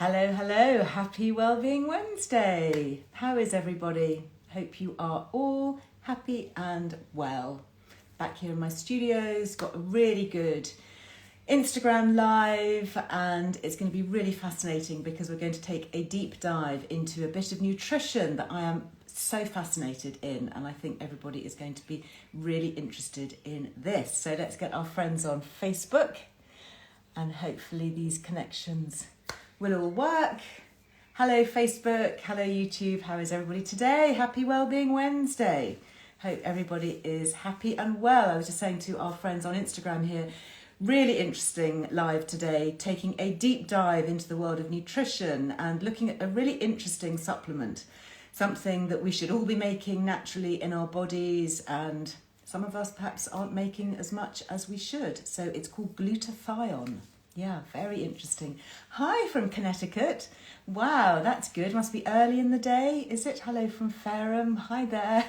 Hello, hello. Happy Wellbeing Wednesday. How is everybody? Hope you are all happy and well. Back here in my studios, got a really good Instagram live, and it's going to be really fascinating because we're going to take a deep dive into a bit of nutrition that I am so fascinated in, and I think everybody is going to be really interested in this. So let's get our friends on Facebook, and hopefully these connections will all work. Hello Facebook, hello YouTube, how is everybody today? Happy Wellbeing Wednesday. Hope everybody is happy and well. I was just saying to our friends on Instagram here, really interesting live today, taking a deep dive into the world of nutrition and looking at a really interesting supplement, something that we should all be making naturally in our bodies, and some of us perhaps aren't making as much as we should. So it's called glutathione. Yeah, very interesting. Hi from Connecticut. Wow, that's good. Must be early in the day, is it? Hello from Fareham. Hi there.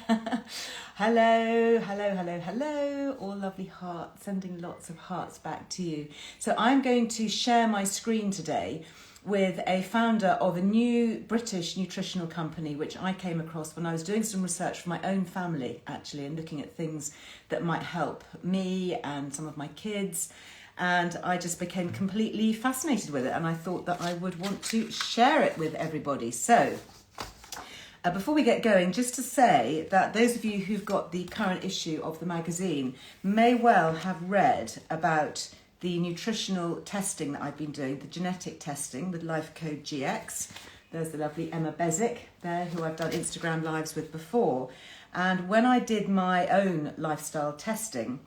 Hello, hello, hello, hello. All lovely hearts, sending lots of hearts back to you. So I'm going to share my screen today with a founder of a new British nutritional company, which I came across when I was doing some research for my own family, actually, and looking at things that might help me and some of my kids. And I just became completely fascinated with it, and I thought that I would want to share it with everybody. So before we get going, just to say that those of you who've got the current issue of the magazine may well have read about the nutritional testing that I've been doing, the genetic testing with Life Code GX. There's the lovely Emma Bezic there, who I've done Instagram lives with before. And when I did my own lifestyle testing,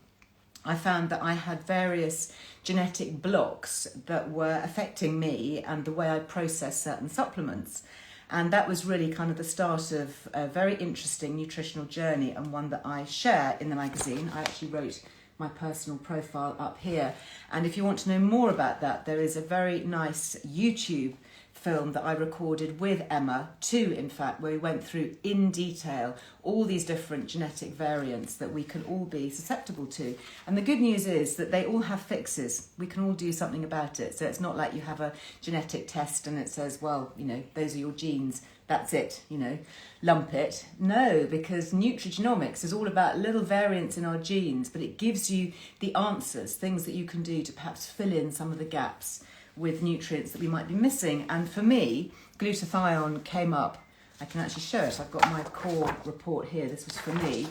I found that I had various genetic blocks that were affecting me and the way I process certain supplements. And that was really kind of the start of a very interesting nutritional journey, and one that I share in the magazine. I actually wrote my personal profile up here. And if you want to know more about that, there is a very nice YouTube film that I recorded with Emma, too, in fact, where we went through in detail all these different genetic variants that we can all be susceptible to. And the good news is that they all have fixes. We can all do something about it. So it's not like you have a genetic test and it says, well, you know, those are your genes, that's it, you know, lump it. No, because nutrigenomics is all about little variants in our genes, but it gives you the answers, things that you can do to perhaps fill in some of the gaps with nutrients that we might be missing. And for me, glutathione came up. I can actually show it. I've got my core report here. This was for me.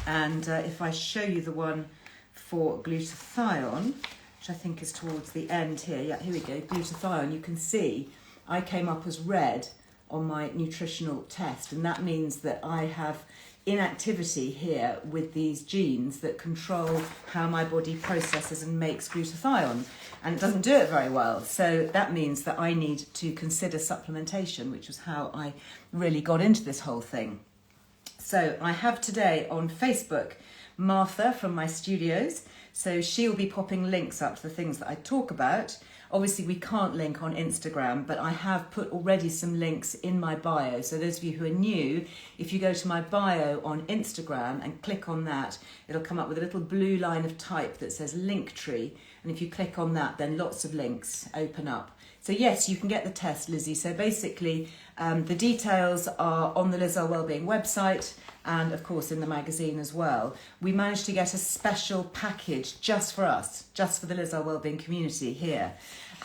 And if I show you the one for glutathione, which I think is towards the end here. Yeah, here we go. Glutathione. You can see I came up as red on my nutritional test. And that means that I have inactivity here with these genes that control how my body processes and makes glutathione, and it doesn't do it very well. So that means that I need to consider supplementation, which was how I really got into this whole thing. So I have today on Facebook Martha from my studios, so she'll be popping links up to the things that I talk about. Obviously, we can't link on Instagram, but I have put already some links in my bio. So those of you who are new, if you go to my bio on Instagram and click on that, it'll come up with a little blue line of type that says Linktree. And if you click on that, then lots of links open up. So yes, you can get the test, Lizzie. So basically, the details are on the Earle Wellbeing website, and of course in the magazine as well. We managed to get a special package just for us, just for the Earle Wellbeing community here.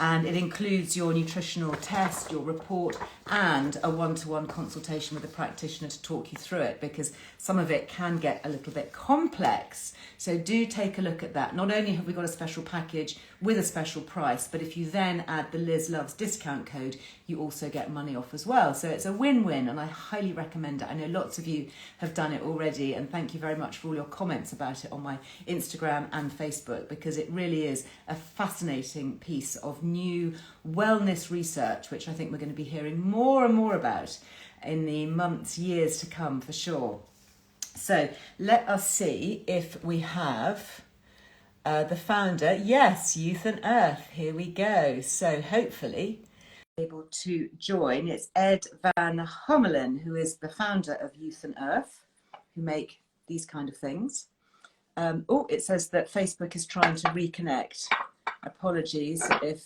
And it includes your nutritional test, your report, and a one-to-one consultation with a practitioner to talk you through it, because some of it can get a little bit complex. So do take a look at that. Not only have we got a special package with a special price, but if you then add the Liz Loves discount code, you also get money off as well. So it's a win-win, and I highly recommend it. I know lots of you have done it already, and thank you very much for all your comments about it on my Instagram and Facebook, because it really is a fascinating piece of new wellness research, which I think we're going to be hearing more and more about in the months, years to come for sure. So let us see if we have the founder. Yes, Youth and Earth. Here we go. So hopefully able to join. It's Ed van Homeland, who is the founder of Youth and Earth, who make these kind of things. Oh, it says that Facebook is trying to reconnect. Apologies if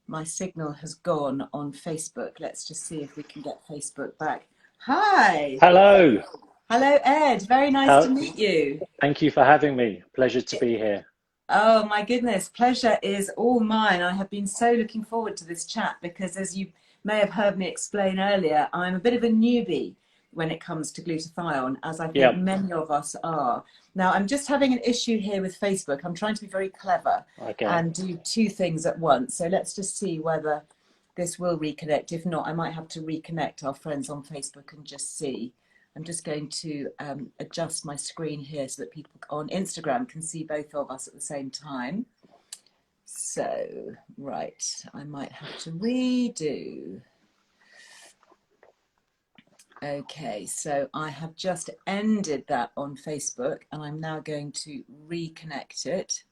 My signal has gone on Facebook. Let's just see if we can get Facebook back. Hi. Hello. Hello, Ed. Very nice to How, meet you. thank you for having me. Pleasure to be here. Oh my goodness, pleasure is all mine. I have been so looking forward to this chat because, as you may have heard me explain earlier, I'm a bit of a newbie when it comes to glutathione, as I think Yep. many of us are. Now, I'm just having an issue here with Facebook. I'm trying to be very clever Okay. and do two things at once. So let's just see whether this will reconnect. If not, I might have to reconnect our friends on Facebook and just see. I'm just going to adjust my screen here so that people on Instagram can see both of us at the same time. So, right, I might have to redo. Okay, so I have just ended that on Facebook and I'm now going to reconnect it.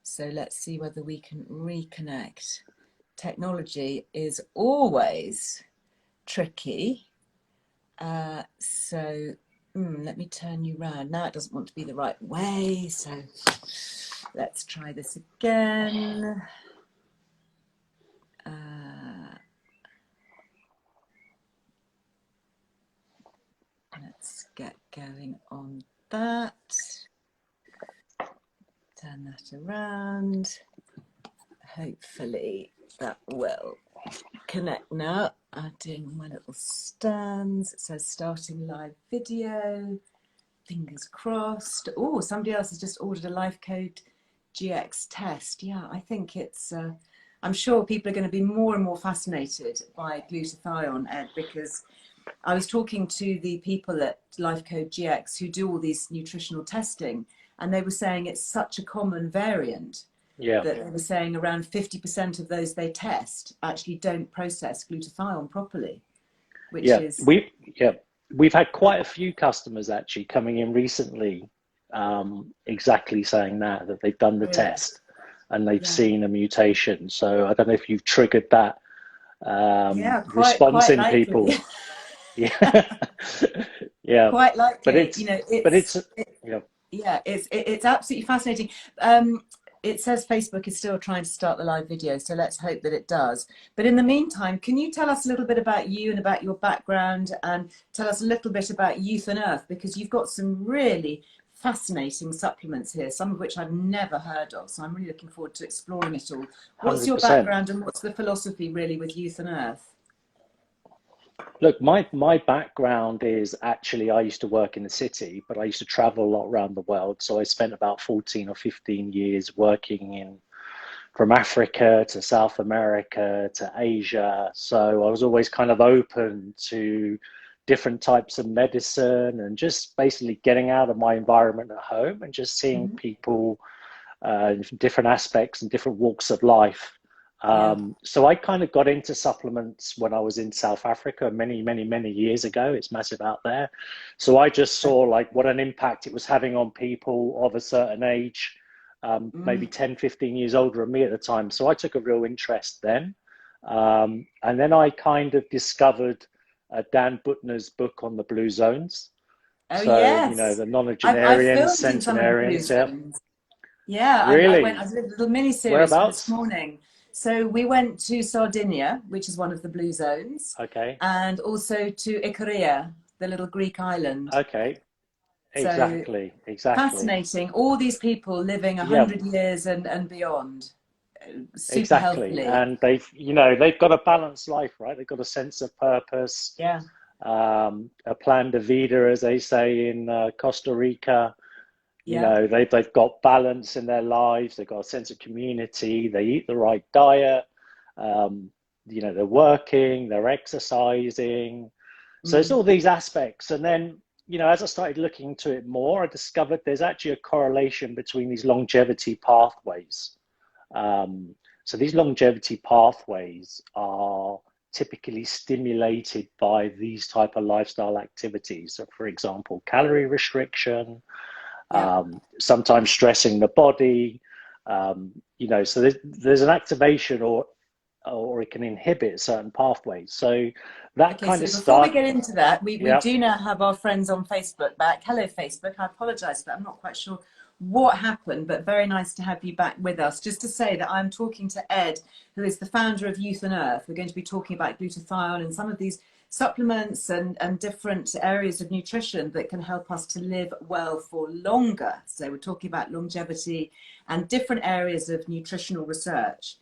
So let's see whether we can reconnect. Technology is always tricky. Let me turn you round. Now it doesn't want to be the right way, so let's try this again. Let's get going on that. Turn that around. Hopefully that will connect now. Adding my little stands. It says starting live video. Fingers crossed. Oh, somebody else has just ordered a Life Code GX test. Yeah, I think it's, I'm sure people are going to be more and more fascinated by glutathione, Ed, because I was talking to the people at Life Code GX who do all these nutritional testing, and they were saying it's such a common variant Yeah. that they were saying around 50% of those they test actually don't process glutathione properly, which Yeah. is... We've had quite a few customers actually coming in recently, exactly saying that they've done the Really? test and they've Yeah. seen a mutation. So I don't know if you've triggered that Yeah, response quite in likely. people. Yeah. Yeah. Quite But likely. it's, yeah. Yeah, it's absolutely fascinating. It says Facebook is still trying to start the live video, so let's hope that it does. But in the meantime, can you tell us a little bit about you and about your background, and tell us a little bit about Youth and Earth, because you've got some really fascinating supplements here, some of which I've never heard of. So I'm really looking forward to exploring it all. What's your 100%. background and what's the philosophy really with Youth and Earth? Look, my background is actually I used to work in the city, but I used to travel a lot around the world. So I spent about 14 or 15 years working in from Africa to South America to Asia. So I was always kind of open to different types of medicine and just basically getting out of my environment at home and just seeing Mm-hmm. people different aspects and different walks of life. Yeah. So I kind of got into supplements when I was in South Africa many years ago. It's massive out there. So I just saw like what an impact it was having on people of a certain age, maybe 10, 15 years older than me at the time. So I took a real interest then. And then I kind of discovered Dan Buttner's book on the blue zones. Oh So, yes, the I've nonagenarians, filmed in some of the blue centenarians, yeah. zones. Yeah, I Really? did a little mini series for this Whereabouts? morning. So we went to Sardinia, which is one of the blue zones, Okay. and also to Icaria, the little Greek island. Okay. So Exactly. fascinating. All these people living Yeah, 100 years and beyond, super exactly. healthily. And they've got a balanced life, right? They've got a sense of purpose, Yeah, a plan de vida, as they say in Costa Rica. yeah, They've got balance in their lives. They've got a sense of community. They eat the right diet. Um, they're working, they're exercising. So it's mm, all these aspects. And then, as I started looking into it more, I discovered there's actually a correlation between these longevity pathways. So these longevity pathways are typically stimulated by these type of lifestyle activities. So, for example, calorie restriction, yeah. sometimes stressing the body. So there's an activation or it can inhibit certain pathways. So that Okay, kind of so before we start. get into that, we Yeah. do now have our friends on Facebook back. Hello, Facebook. I apologise for that. I'm not quite sure what happened, but very nice to have you back with us. Just to say that I'm talking to Ed, who is the founder of Youth and Earth. We're going to be talking about glutathione and some of these supplements and different areas of nutrition that can help us to live well for longer. So we're talking about longevity and different areas of nutritional research.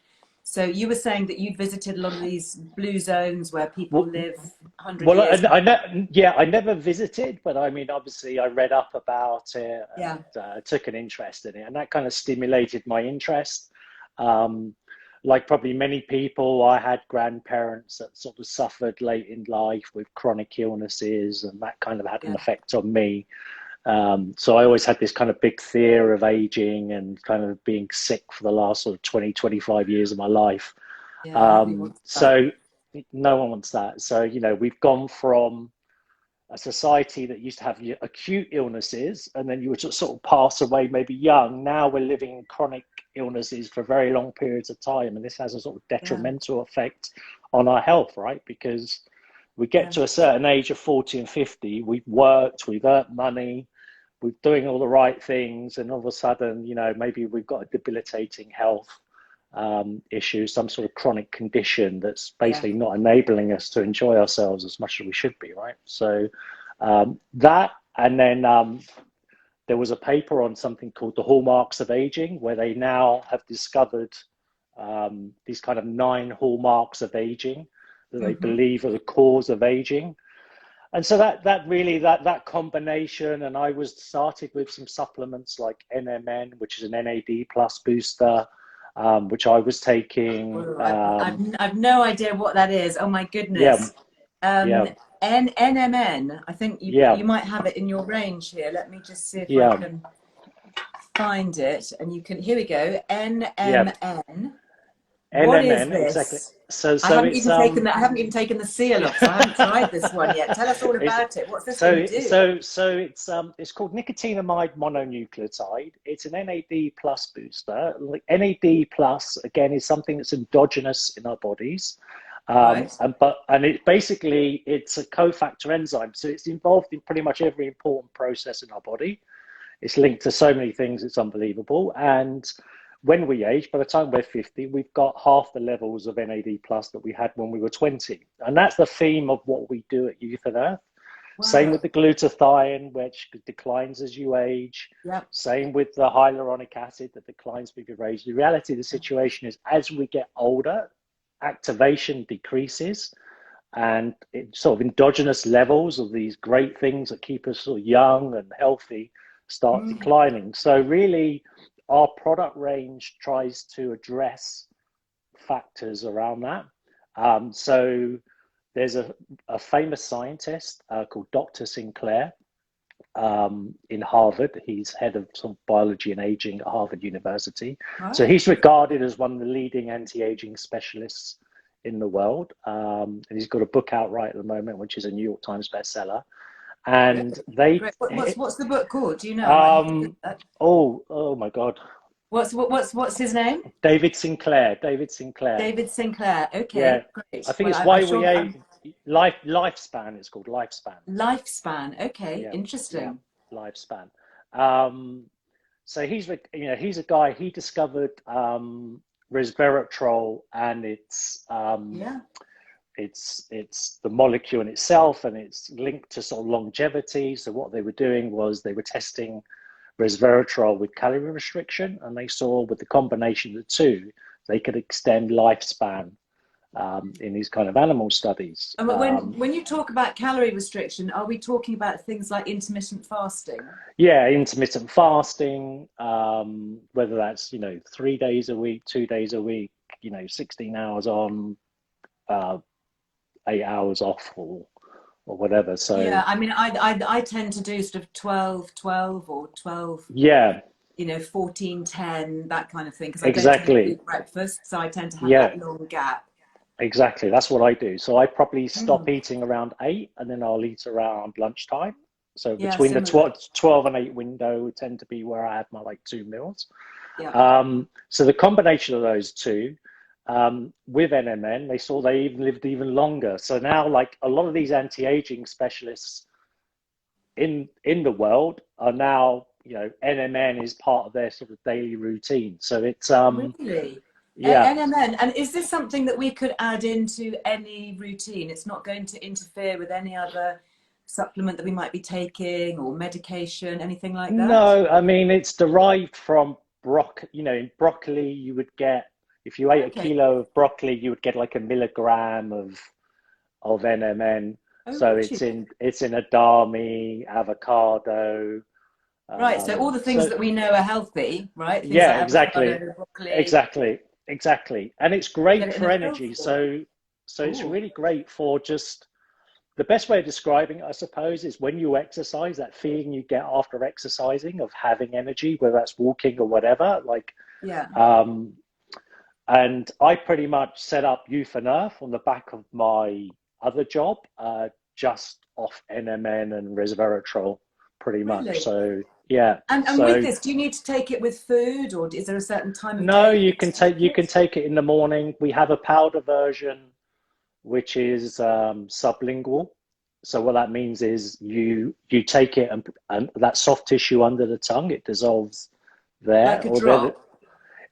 So you were saying that you visited a lot of these blue zones where people live 100 Well, years. I never visited, but I mean, obviously, I read up about it Yeah, and took an interest in it, and that kind of stimulated my interest. Um, like probably many people, I had grandparents that sort of suffered late in life with chronic illnesses, and that kind of had an yeah, effect on me. So I always had this kind of big fear of aging and kind of being sick for the last sort of 20, 25 years of my life. yeah. Nobody wants that. So no one wants that. So, you know, we've gone from a society that used to have acute illnesses and then you would just sort of pass away maybe young. Now we're living chronic illnesses for very long periods of time. And this has a sort of Yeah, detrimental effect on our health, right? Because we get yeah, to a certain age of 40 and 50, we've worked, we've earned money, we're doing all the right things, and all of a sudden, you know, maybe we've got a debilitating health issue, some sort of chronic condition that's yeah. basically not enabling us to enjoy ourselves as much as we should be, right? So that, and then there was a paper on something called the hallmarks of aging, where they now have discovered these kind of 9 hallmarks of aging that they Mm-hmm. believe are the cause of aging. And so that really that combination, and I was started with some supplements like NMN, which is an NAD plus booster, which I was taking. Well, I've no idea what that is. Oh my Yeah, goodness. Um, yeah, NMN. I think yeah, you might have it in your range here. Let me just see if I yeah, can find it. And you can. Here we go. yeah. NMN. What is NMN, exactly. this? So I so haven't it's even taken that. I haven't even taken the seal off, so I haven't tried this one yet. Tell us all it's about it. What's this going to so do? so so it's called nicotinamide mononucleotide. It's an NAD plus booster. Like NAD plus again is something that's endogenous in our bodies. Right. And it basically it's a cofactor enzyme, so it's involved in pretty much every important process in our body. It's linked to so many things, it's unbelievable. And when we age, by the time we're 50, we've got half the levels of NAD plus that we had when we were 20. And that's the theme of what we do at Youth and Earth. Same Wow. with the glutathione, which declines as you age. Yep. Same with the hyaluronic acid that declines with your age. The reality of the situation is as we get older, activation decreases and it sort of endogenous levels of these great things that keep us sort of young and healthy start Mm. declining. So really our product range tries to address factors around that. So there's a famous scientist called Dr. Sinclair in Harvard. He's head of some biology and aging at Harvard University. So Right. he's regarded as one of the leading anti-aging specialists in the world. And he's got a book out right at the moment, which is a New York Times bestseller. Great. And Great. What's the book called? Do you know? I might have to look um, at that. oh my God, What's his name? David Sinclair, David Sinclair. David Sinclair. Yeah, Okay, I great. think Well, it's Why I'm We sure Age. Lifespan. It's called Lifespan. lifespan. Okay, Yeah, yeah, interesting. Lifespan. Um, so he's a guy. He discovered resveratrol, and Yeah. it's the molecule in itself, and it's linked to sort of longevity. So what they were doing was they were testing resveratrol with calorie restriction, and they saw with the combination of the two, they could extend lifespan in these kind of animal studies. And when you talk about calorie restriction, are we talking about things like intermittent fasting? Yeah, intermittent fasting, whether that's 3 days a week, 2 days a week, 16 hours on, uh, 8 hours off, or whatever. So Yeah, I mean, I tend to do sort of 12, 12 or 12, yeah, 14, 10, that kind of thing, because I don't tend to exactly. eat breakfast, so I tend to have Yeah, that long gap. exactly. That's what I do. So I probably stop Mm. eating around 8 and then I'll eat around lunchtime. So Yeah, between the similar. 12 and 8 window would tend to be where I have my like 2 meals. Yeah. So the combination of those two with NMN, they saw they even lived even longer. So now, like a lot of these anti-aging specialists in the world are now you know, NMN is part of their sort of daily routine. So it's Really? yeah. NMN. And is this something that we could add into any routine? It's not going to interfere with any other supplement that we might be taking or medication, anything like that? No, I mean it's derived from broccoli. You know, in broccoli you would get, if you ate a Okay. kilo of broccoli, you would get like a milligram of NMN. Oh, So really? it's in edamame, avocado. Right. So all the things So that we know are healthy, right? Things yeah, like exactly, avocado, broccoli, exactly, exactly, and it's get great it in for a pill energy. form. So it's Oh, really great for just the best way of describing it, I suppose, is when you exercise, that feeling you get after exercising of having energy, whether that's walking or whatever. Like, yeah. um, and I pretty much set up Youth and Earth on the back of my other job, just off NMN and resveratrol, pretty much. Really? So yeah, And with so this, do you need to take it with food, or is there a certain time of no, day that you take you can it? take it in the morning. We have a powder version which is sublingual. So what that means is you take it and that soft tissue under the tongue, it dissolves there, Like a or there. drop,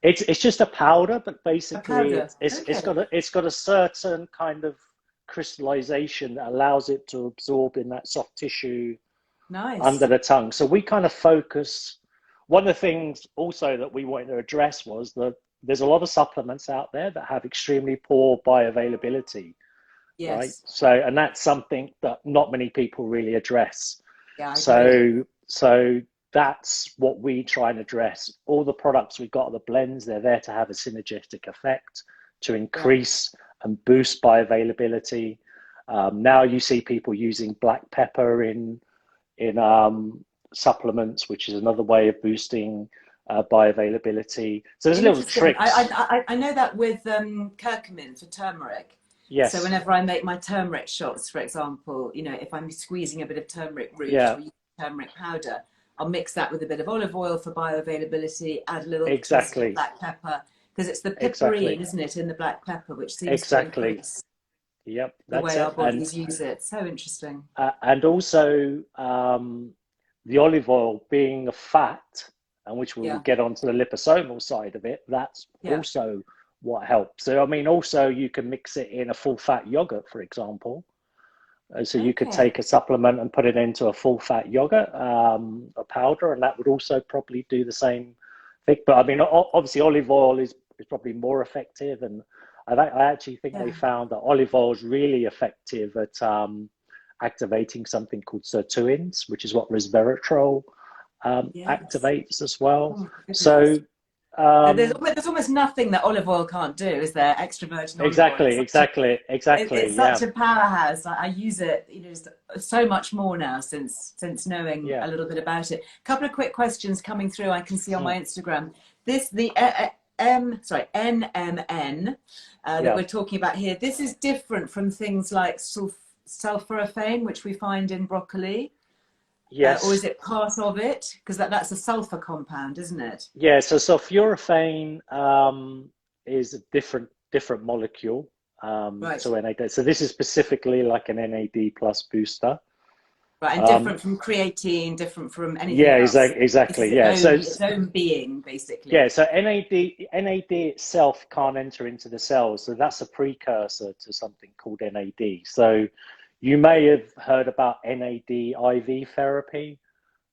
It's just a powder, but a basically powder. Okay. it's got a certain kind of crystallization that allows it to absorb in that soft tissue under Nice. the tongue. So we kind of focus. One of the things also that we wanted to address was that there's a lot of supplements out there that have extremely poor bioavailability, right? Yes. So, and that's something that not many people really address. Yeah, I agree. So that's what we try and address. All the products we've got, the blends, they're there to have a synergistic effect to Yeah. increase and boost bioavailability. Now you see people using black pepper in supplements, which is another way of boosting bioavailability. So there's little Interesting. tricks. I know that with curcumin for turmeric. So Yes. whenever I make my turmeric shots, for example, you know, if I'm squeezing a bit of turmeric root Yeah. or turmeric powder, I'll mix that with a bit of olive oil for bioavailability, add a little twist of Exactly. black pepper, because it's the piperine, Exactly. isn't it, in the black pepper, which seems to Exactly. increase Yep. the That's way our it. bodies use it. So interesting. And also the olive oil being a fat, and which we will Yeah, get onto the liposomal side of it, that's yeah. also what helps. So, I mean, also you can mix it in a full fat yogurt, for example. So you could Okay. take a supplement and put it into a full fat yogurt, a powder, and that would also probably do the same thing. But I mean, obviously, olive oil is probably more effective, and I actually think they Yeah. found that olive oil is really effective at activating something called sirtuins, which is what resveratrol Yes. activates as well. Oh, So goodness. um, There's almost nothing that olive oil can't do, is there? Extra virgin olive oil. exactly, exactly, exactly, It's such yeah, a powerhouse. I use it, you know, so much more now since knowing yeah. a little bit about it. A couple of quick questions coming through. I can see on Mm, my Instagram. This the NMN that yeah. we're talking about here. This is different from things like sulforaphane, which we find in broccoli, or is Yes. it part of it? Because that's a sulfur compound, isn't it? Yeah, so sulforaphane is a different molecule Right. to NAD. So this is specifically like an NAD plus booster. Right, and Um, different from creatine, different from anything yeah, else. It's exactly. Yeah, its own being, yeah, basically. so NAD itself can't enter into the cells, so that's a precursor to something called NAD. So you may have heard about NAD IV therapy.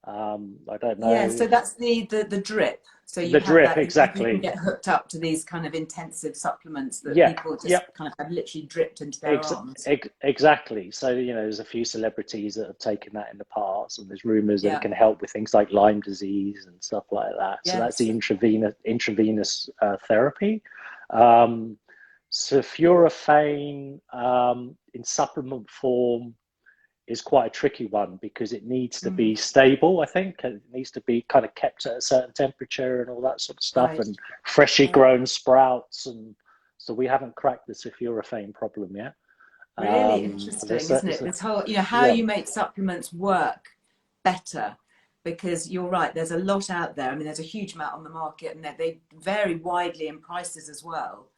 I don't Yeah, know so if that's the drip. So you the have drip that, you can exactly. get hooked up to these kind of intensive supplements that Yeah, people just yeah. kind of have literally dripped into their Ex arms. exactly. So, you know, there's a few celebrities that have taken that in the past, and there's rumors that it Yeah, can help with things like Lyme disease and stuff like that. So that's the yes. intravenous therapy. Um, Sulforaphane in supplement form is quite a tricky one because it needs to Mm, be stable, I think. And it needs to be kind of kept at a certain temperature and all that sort of stuff, right. and freshly Yeah. grown sprouts. And so we haven't cracked the sulforaphane problem yet. Really But interesting, isn't it? This whole, you know, how yeah, you make supplements work better, because you're right, there's a lot out there. I mean, there's a huge amount on the market, and they vary widely in prices as well.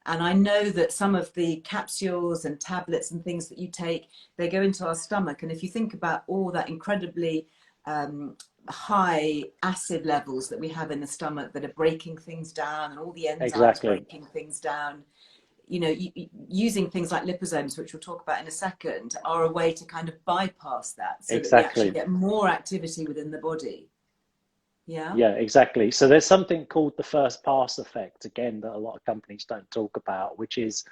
And I know that some of the capsules and tablets and things that you take, they go into our stomach. And if you think about all that incredibly um, high acid levels that we have in the stomach that are breaking things down, and all the enzymes Exactly. breaking things down. You know, using things like liposomes, which we'll talk about in a second, are a way to kind of bypass that so that we actually Exactly. get more activity within the body. Yeah. Yeah, exactly. So there's something called the first pass effect, again, that a lot of companies don't talk about, which is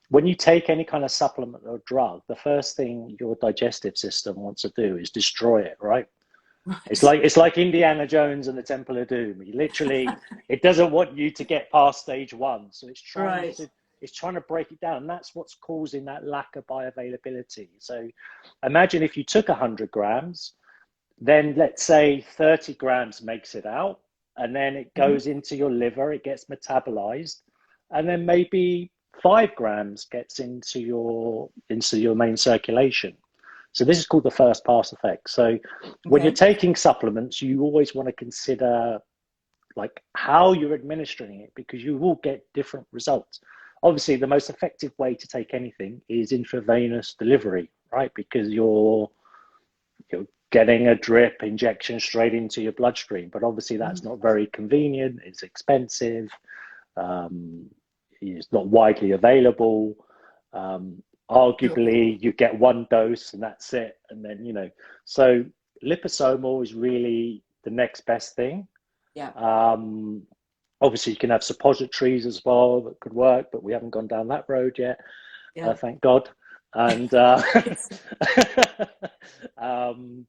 when you take any kind of supplement or drug, the first thing your digestive system wants to do is destroy it, right? Right. It's like Indiana Jones and the Temple of Doom. You literally, it doesn't want you to get past stage one, so Right. it's trying to break it down, and that's what's causing that lack of bioavailability. So imagine if you took 100 grams, then let's say 30 grams makes it out, and then it Mm-hmm. goes into your liver, it gets metabolized, and then maybe 5 grams gets into your main circulation. So this is called the first pass effect. So when you're Okay. taking supplements, you always want to consider like how you're administering it, because you will get different results. Obviously, the most effective way to take anything is intravenous delivery, right? Because you're getting a drip injection straight into your bloodstream, but obviously that's Mm-hmm. not very convenient. It's expensive. Um, it's not widely available. Sure. Arguably, you get one dose and that's it. And then, so liposomal is really the next best thing. Yeah. Um, Obviously, you can have suppositories as well that could work, but we haven't gone down that road yet, Yeah. thank God. And um,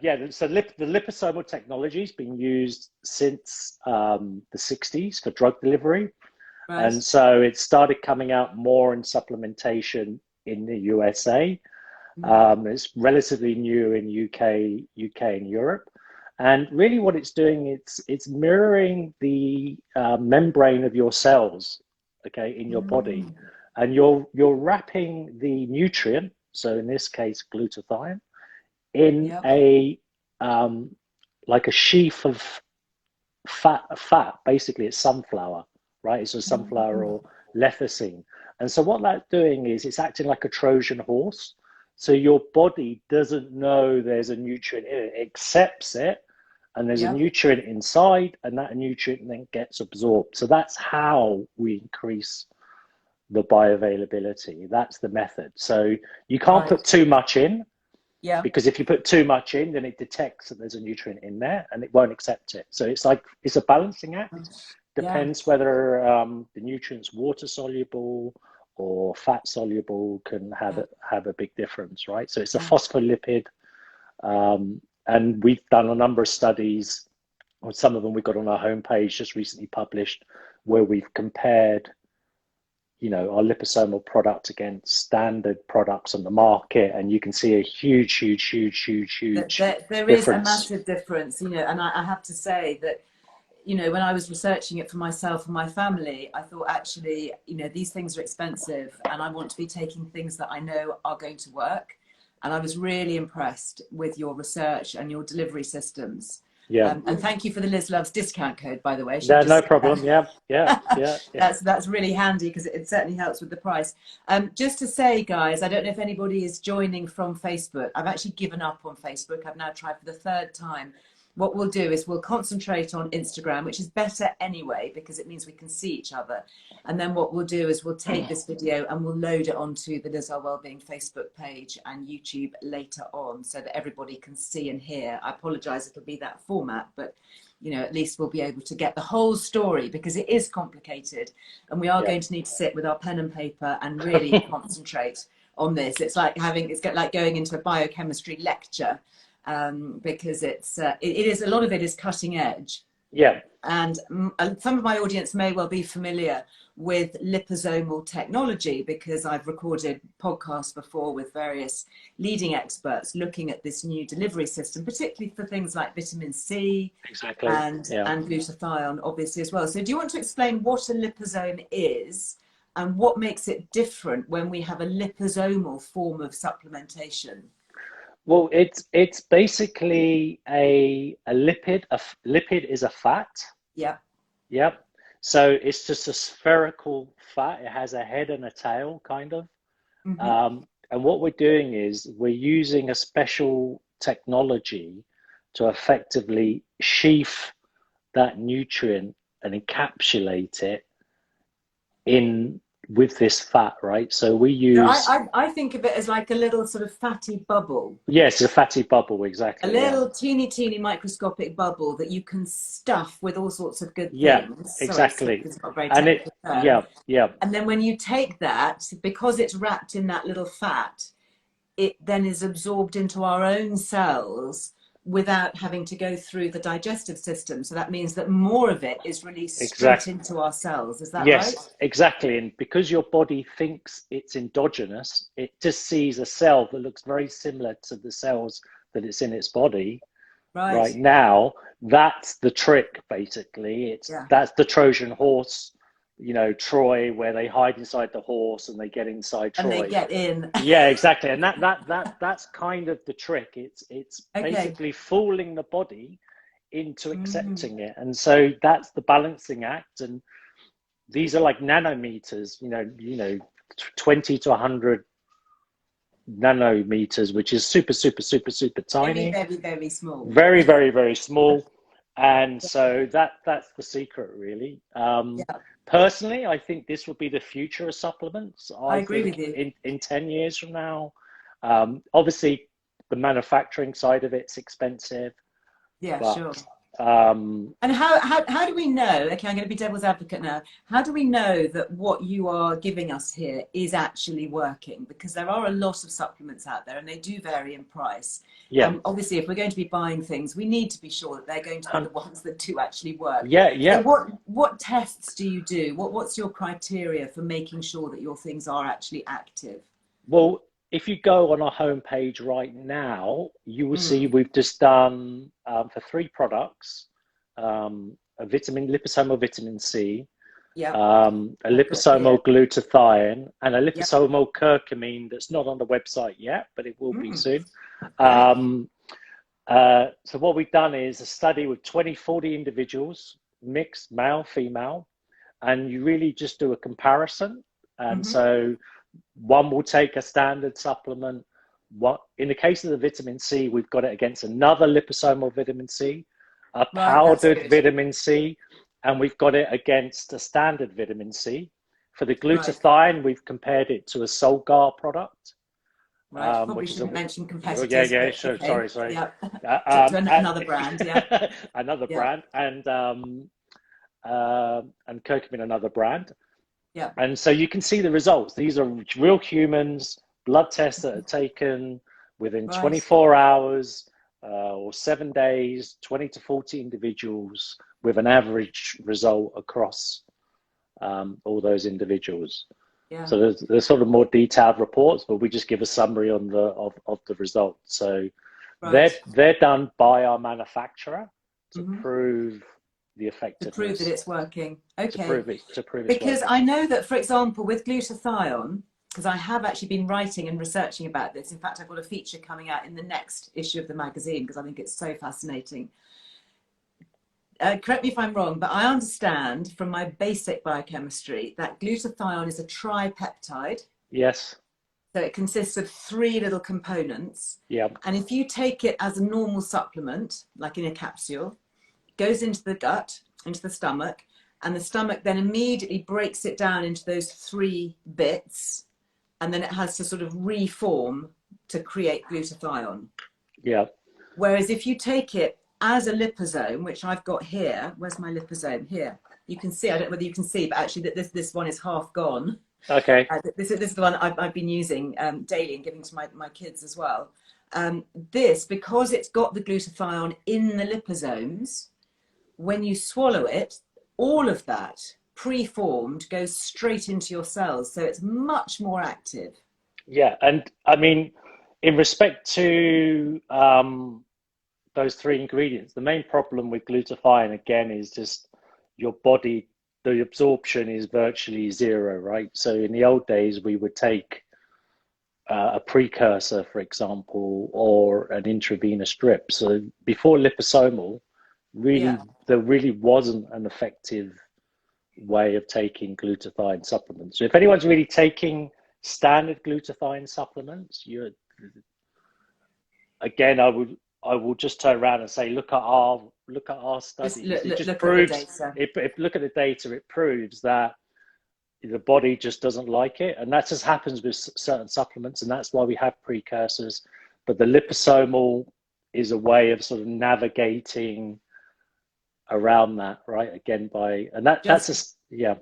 yeah, so the liposomal technology has been used since the 60s for drug delivery. Right. And so it started coming out more in supplementation in the USA. Mm-hmm. It's relatively new in UK and Europe. And really what it's doing, it's mirroring the membrane of your cells, okay, in your body. Mm. And you're wrapping the nutrient, so in this case, glutathione, in Yep. a like a sheath of fat. Basically, it's sunflower, right? It's a sunflower Mm. or lecithin. And so what that's doing is it's acting like a Trojan horse. So your body doesn't know there's a nutrient in it, it accepts it, and there's a Yep. nutrient inside, and that nutrient then gets absorbed. So that's how we increase the bioavailability. That's the method. So you can't Right. put too much in, Yeah. because if you put too much in, then it detects that there's a nutrient in there and it won't accept it. So it's a balancing act. Yeah. Depends whether the nutrients water soluble or fat soluble can Yeah. have a big difference, right? So it's a Yeah. phospholipid, and we've done a number of studies. Some of them we got on our homepage just recently published, where we've compared our liposomal product against standard products on the market, and you can see a huge There is a difference. massive difference, and I have to say that, when I was researching it for myself and my family, I thought actually, these things are expensive and I want to be taking things that I know are going to work. And I was really impressed with your research and your delivery systems. Yeah, And thank you for the Liz Loves discount code, by the way. I should yeah, just no say that. problem. Yeah. That's really handy because it certainly helps with the price. Just to say, guys, I don't know if anybody is joining from Facebook. I've actually given up on Facebook. I've now tried for the third time. What we'll do is we'll concentrate on Instagram, which is better anyway because it means we can see each other. And then what we'll do is we'll take this video and we'll load it onto the Liz Wellbeing Facebook page and YouTube later on so that everybody can see and hear. I apologise it'll be that format, but at least we'll be able to get the whole story because it is complicated and we are Yeah. going to need to sit with our pen and paper and really concentrate on this. It's like going into a biochemistry lecture because it is a lot of it is cutting edge. Yeah. And some of my audience may well be familiar with liposomal technology because I've recorded podcasts before with various leading experts looking at this new delivery system, particularly for things like vitamin C Exactly. and Yeah. glutathione, obviously, as well. So do you want to explain what a liposome is and what makes it different when we have a liposomal form of supplementation? Well, it's basically a lipid. A lipid is a fat. Yeah. Yep. So it's just a spherical fat. It has a head and a tail, kind of. Mm-hmm. And what we're doing is we're using a special technology to effectively sheath that nutrient and encapsulate it in with this fat, right? So we So use, I think of it as like a little sort of fatty bubble. yes, a fatty bubble, A exactly. Yeah. little teeny microscopic bubble that you can stuff with all sorts of good Yeah, things. Sorry, stuff exactly. is not a very And it, technical term. yeah, yeah, And then when you take that, because it's wrapped in that little fat, it then is absorbed into our own cells without having to go through the digestive system. So that means that more of it is released straight exactly. into our cells. Is that right? Yes, exactly. And because your body thinks it's endogenous, it just sees a cell that looks very similar to the cells that it's in its body right Right. now. That's the trick, basically. Yeah. That's the Trojan horse, Troy, where they hide inside the horse and they get inside And they Troy. get in. Yeah, exactly. And that's kind of the trick. It's Okay. basically fooling the body into Mm. accepting it. And so that's the balancing act. And these are like nanometers, 20 to 100 nanometers, which is super, super, super, super Very, tiny, very, very small. very, very, very small. And so that's the secret, really. Yeah, Personally, I think this will be the future of supplements. I I agree think with you. in 10 years from now, obviously the manufacturing side of it's expensive, Yeah, but sure. um, And how do we know? Okay, I'm going to be devil's advocate now. How do we know that what you are giving us here is actually working? Because there are a lot of supplements out there and they do vary in price. yeah, And obviously, if we're going to be buying things, we need to be sure that they're going to be the ones that do actually work. yeah, So yeah. what tests do you do? What's your criteria for making sure that your things are actually active? Well, if you go on our homepage right now, you will see Mm, we've just done for 3 products, a liposomal vitamin C, yeah, a I've got here. liposomal glutathione, and a Yeah. liposomal curcumine that's not on the website yet, but it will be Mm, soon. great. So what we've done is a study with 40 individuals, mixed male, female, and you really just do a comparison. And Hmm. so one will take a standard supplement. What in the case of the vitamin C, we've got it against another liposomal vitamin C, a Right, that's powdered good. vitamin C, and we've got it against a standard vitamin C. For the Right. glutathione, we've compared it to a Solgar product, Right. Probably which is a shouldn't mention yeah, competitors, yeah, but sure, okay. sorry. Yeah. Uh, To um, and, another brand. Yeah. another Yeah. brand, and curcumin, another brand. Yeah. And so you can see the results. These are real humans, blood tests that are taken within Right. 24 hours or 7 days, 20 to 40 individuals with an average result across all those individuals. Yeah. So there's sort of more detailed reports, but we just give a summary on of the results. So Right. they're done by our manufacturer to Hmm. prove the To prove that effectiveness, it's working. to Okay. prove it's Because working. I know that, for example, with glutathione, because I have actually been writing and researching about this. In fact, I've got a feature coming out in the next issue of the magazine because I think it's so fascinating. Correct me if I'm wrong, but I understand from my basic biochemistry that glutathione is a tripeptide. Yes. So it consists of 3 little components. Yeah. And if you take it as a normal supplement, like in a capsule, goes into the gut, into the stomach, and the stomach then immediately breaks it down into those 3 bits, and then it has to sort of reform to create glutathione. Yeah. Whereas if you take it as a liposome, which I've got here, where's my liposome? Here. You can see, I don't know whether you can see, but actually this one is half gone. Okay. This is the one I've been using daily and giving to my kids as well. This, because it's got the glutathione in the liposomes, when you swallow it, all of that preformed goes straight into your cells. So it's much more active. Yeah. And I mean, in respect to those 3 ingredients, the main problem with glutathione again is just your body, the absorption is virtually zero, right? So in the old days, we would take a precursor, for example, or an intravenous drip. So before liposomal, Yeah. there really wasn't an effective way of taking glutathione supplements. So if anyone's really taking standard glutathione supplements, you again, I will just turn around and say, look at our Just studies. It just look at the proves data. if look at the data, it proves that the body just doesn't like it, and that just happens with certain supplements, and that's why we have precursors. But the liposomal is a way of sort of navigating around that, right? Again, that's Just just yeah,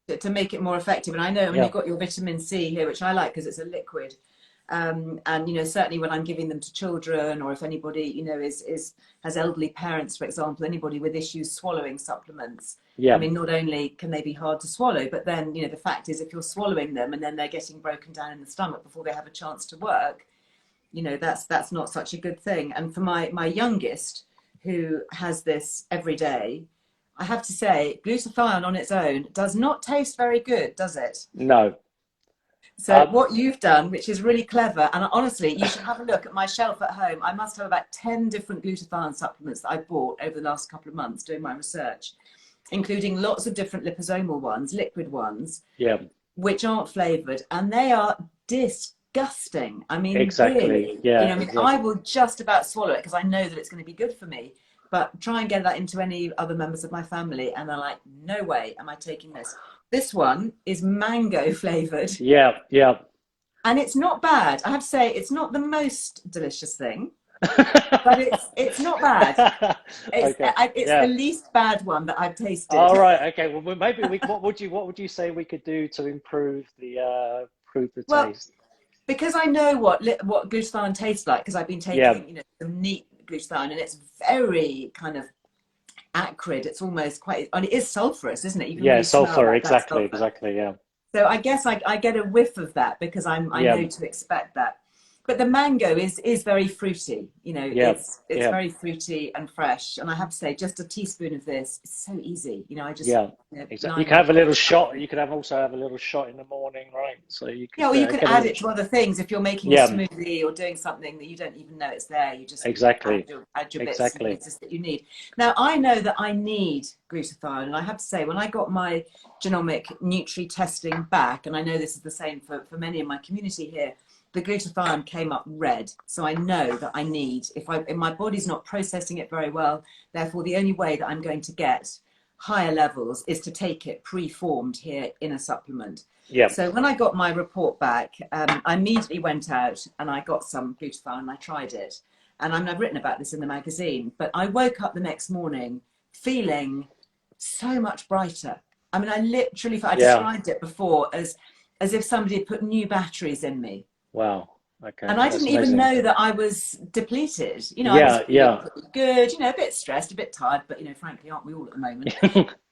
to make it more effective. And I know, I mean, yeah, you've got your vitamin C here, which I like because it's a liquid. And you know, certainly when I'm giving them to children, or if anybody, you know, is has elderly parents, for example, anybody with issues swallowing supplements. I yeah, mean, not only can they be hard to swallow, but then, you know, the fact is, if you're swallowing them and then they're getting broken down in the stomach before they have a chance to work, you know, that's not such a good thing. And for my youngest, who has this every day, I have to say, glutathione on its own does not taste very good, does it? no, So what you've done, which is really clever, and honestly, you should have a look at my shelf at home. I must have about 10 different glutathione supplements that I've bought over the last couple of months doing my research, including lots of different liposomal ones, liquid ones, yeah, which aren't flavored, and they are disgusting. I mean, exactly, really, you yeah, know, I mean, I exactly. will just about swallow it because I know that it's going to be good for me. But try and get that into any other members of my family, and they're like, no way am I taking this. This one is mango flavored, Yeah, yeah. and it's not bad. I have to say, it's not the most delicious thing, but it's not bad. Okay, It's the yeah. least bad one that I've tasted. All right. Okay. Well, maybe we. What would you say we could do to improve the Well, taste? because I know what glutathione tastes like, because I've been Yeah. taking, you know, some neat glutathione, and it's very kind of acrid. It's almost quite, and it is sulfurous, isn't it? You can Yeah. really smell Sulfur. that Exactly. sulfur. Exactly. Yeah. So I guess I get a whiff of that because I Yeah. know to expect that. But the mango is very fruity. You know, Yeah. it's Yeah. very fruity and fresh. And I have to say, just a teaspoon of this is so easy. You know, I just, Yeah. you know, Exactly. You line can my have a little bottle up. shot. You could also have a little shot in the morning, right? So you could Yeah, or you could get a add little it to shot. other things if you're making a Yeah. smoothie or doing something that you don't even know it's there. You just Exactly. add your bits and Exactly. pieces that you need. Now I know that I need glutathione, and I have to say, when I got my genomic nutri testing back, and I know this is the same for many in my community here, the glutathione came up red. So I know that I need, if my body's not processing it very well, therefore the only way that I'm going to get higher levels is to take it pre-formed here in a supplement. Yeah. So when I got my report back, I immediately went out and I got some glutathione and I tried it. And I've written about this in the magazine, but I woke up the next morning feeling so much brighter. I mean, I Yeah. described it before as if somebody had put new batteries in me. Wow. Okay. And I That's didn't even amazing. know that I was depleted. You know, I was Yeah. feeling Yeah. pretty good, you know, a bit stressed, a bit tired, but, you know, frankly, aren't we all at the moment?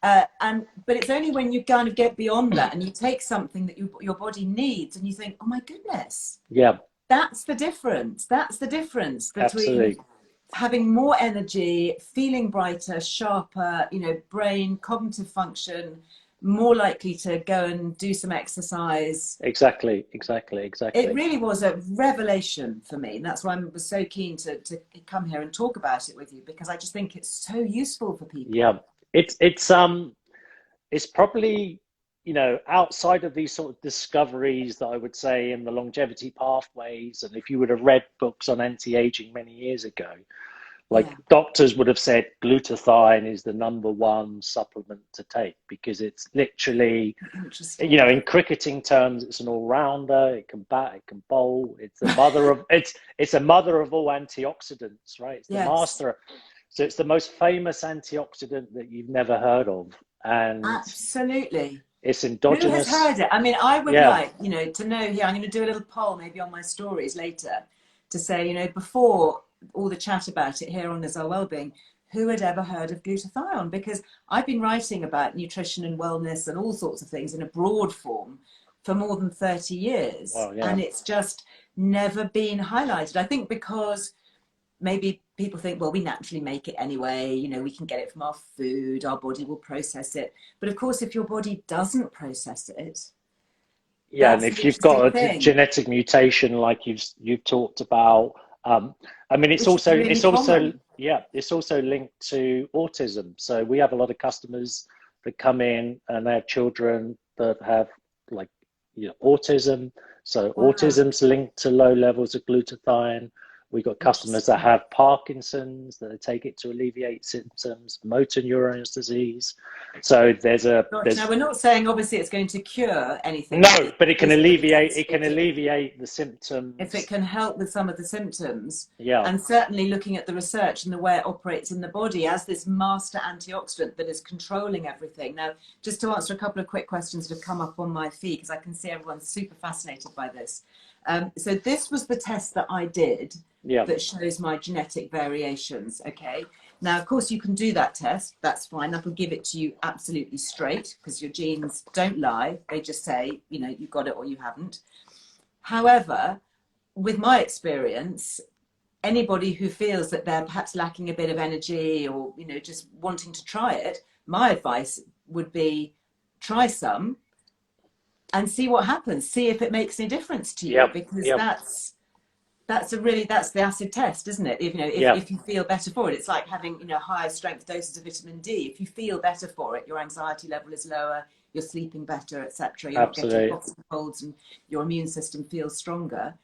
But it's only when you kind of get beyond that and you take something that your body needs and you think, oh my goodness, Yeah. that's the difference. That's the difference between Absolutely. having more energy, feeling brighter, sharper, you know, brain, cognitive function, more likely to go and do some exercise. Exactly. Exactly. It Exactly. really was a revelation for me. And that's why I was so keen to come here and talk about it with you, because I just think it's so useful for people. Yeah. It's probably, outside of these sort of discoveries that I would say in the longevity pathways, and if you would have read books on anti-aging many years ago, like Yeah, doctors would have said glutathione is the number one supplement to take because it's literally, interesting. in cricketing terms, it's an all-rounder. It can bat, it can bowl. It's a mother of all antioxidants, right? It's the Yes, master. So it's the most famous antioxidant that you've never heard of, and absolutely. it's Who has endogenous. heard it? I mean, I would Yeah, like, you know, to know here. I'm going to do a little poll maybe on my stories later to say, you know, before all the chat about it here on Earle Wellbeing, who had ever heard of glutathione? Because I've been writing about nutrition and wellness and all sorts of things in a broad form for more than 30 years. well, yeah, And it's just never been highlighted. I think because maybe people think, well, we naturally make it anyway, you know, we can get it from our food, our body will process it. But of course, if your body doesn't process it, yeah. And that's the if you've interesting got a thing, genetic mutation like you've talked about, I mean, which is really common. it's also linked to autism. So we have a lot of customers that come in and they have children that have like autism. So Wow. autism's linked to low levels of glutathione. We've got customers that have Parkinson's that take it to alleviate symptoms, motor neurons disease. So Now, we're not saying obviously it's going to cure anything. no, but it can alleviate the If it symptoms. can help with some of the symptoms, Yeah, and certainly looking at the research and the way it operates in the body as this master antioxidant that is controlling everything. Now, just to answer a couple of quick questions that have come up on my feed, because I can see everyone's super fascinated by this. So this was the test that I did yeah, that shows my genetic variations. Okay. Now, of course, you can do that test. That's fine. I can give it to you absolutely straight because your genes don't lie. They just say, you know, you got it or you haven't. However, with my experience, anybody who feels that they're perhaps lacking a bit of energy or, you know, just wanting to try it, my advice would be try some and see what happens. See if it makes any difference to you, yep, because yep, that's the acid test, isn't it? If you know, yep, if you feel better for it, it's like having, you know, higher strength doses of vitamin D. If you feel better for it, your anxiety level is lower, you're sleeping better, etc. You're not getting absolutely, coughs and colds, and your immune system feels stronger.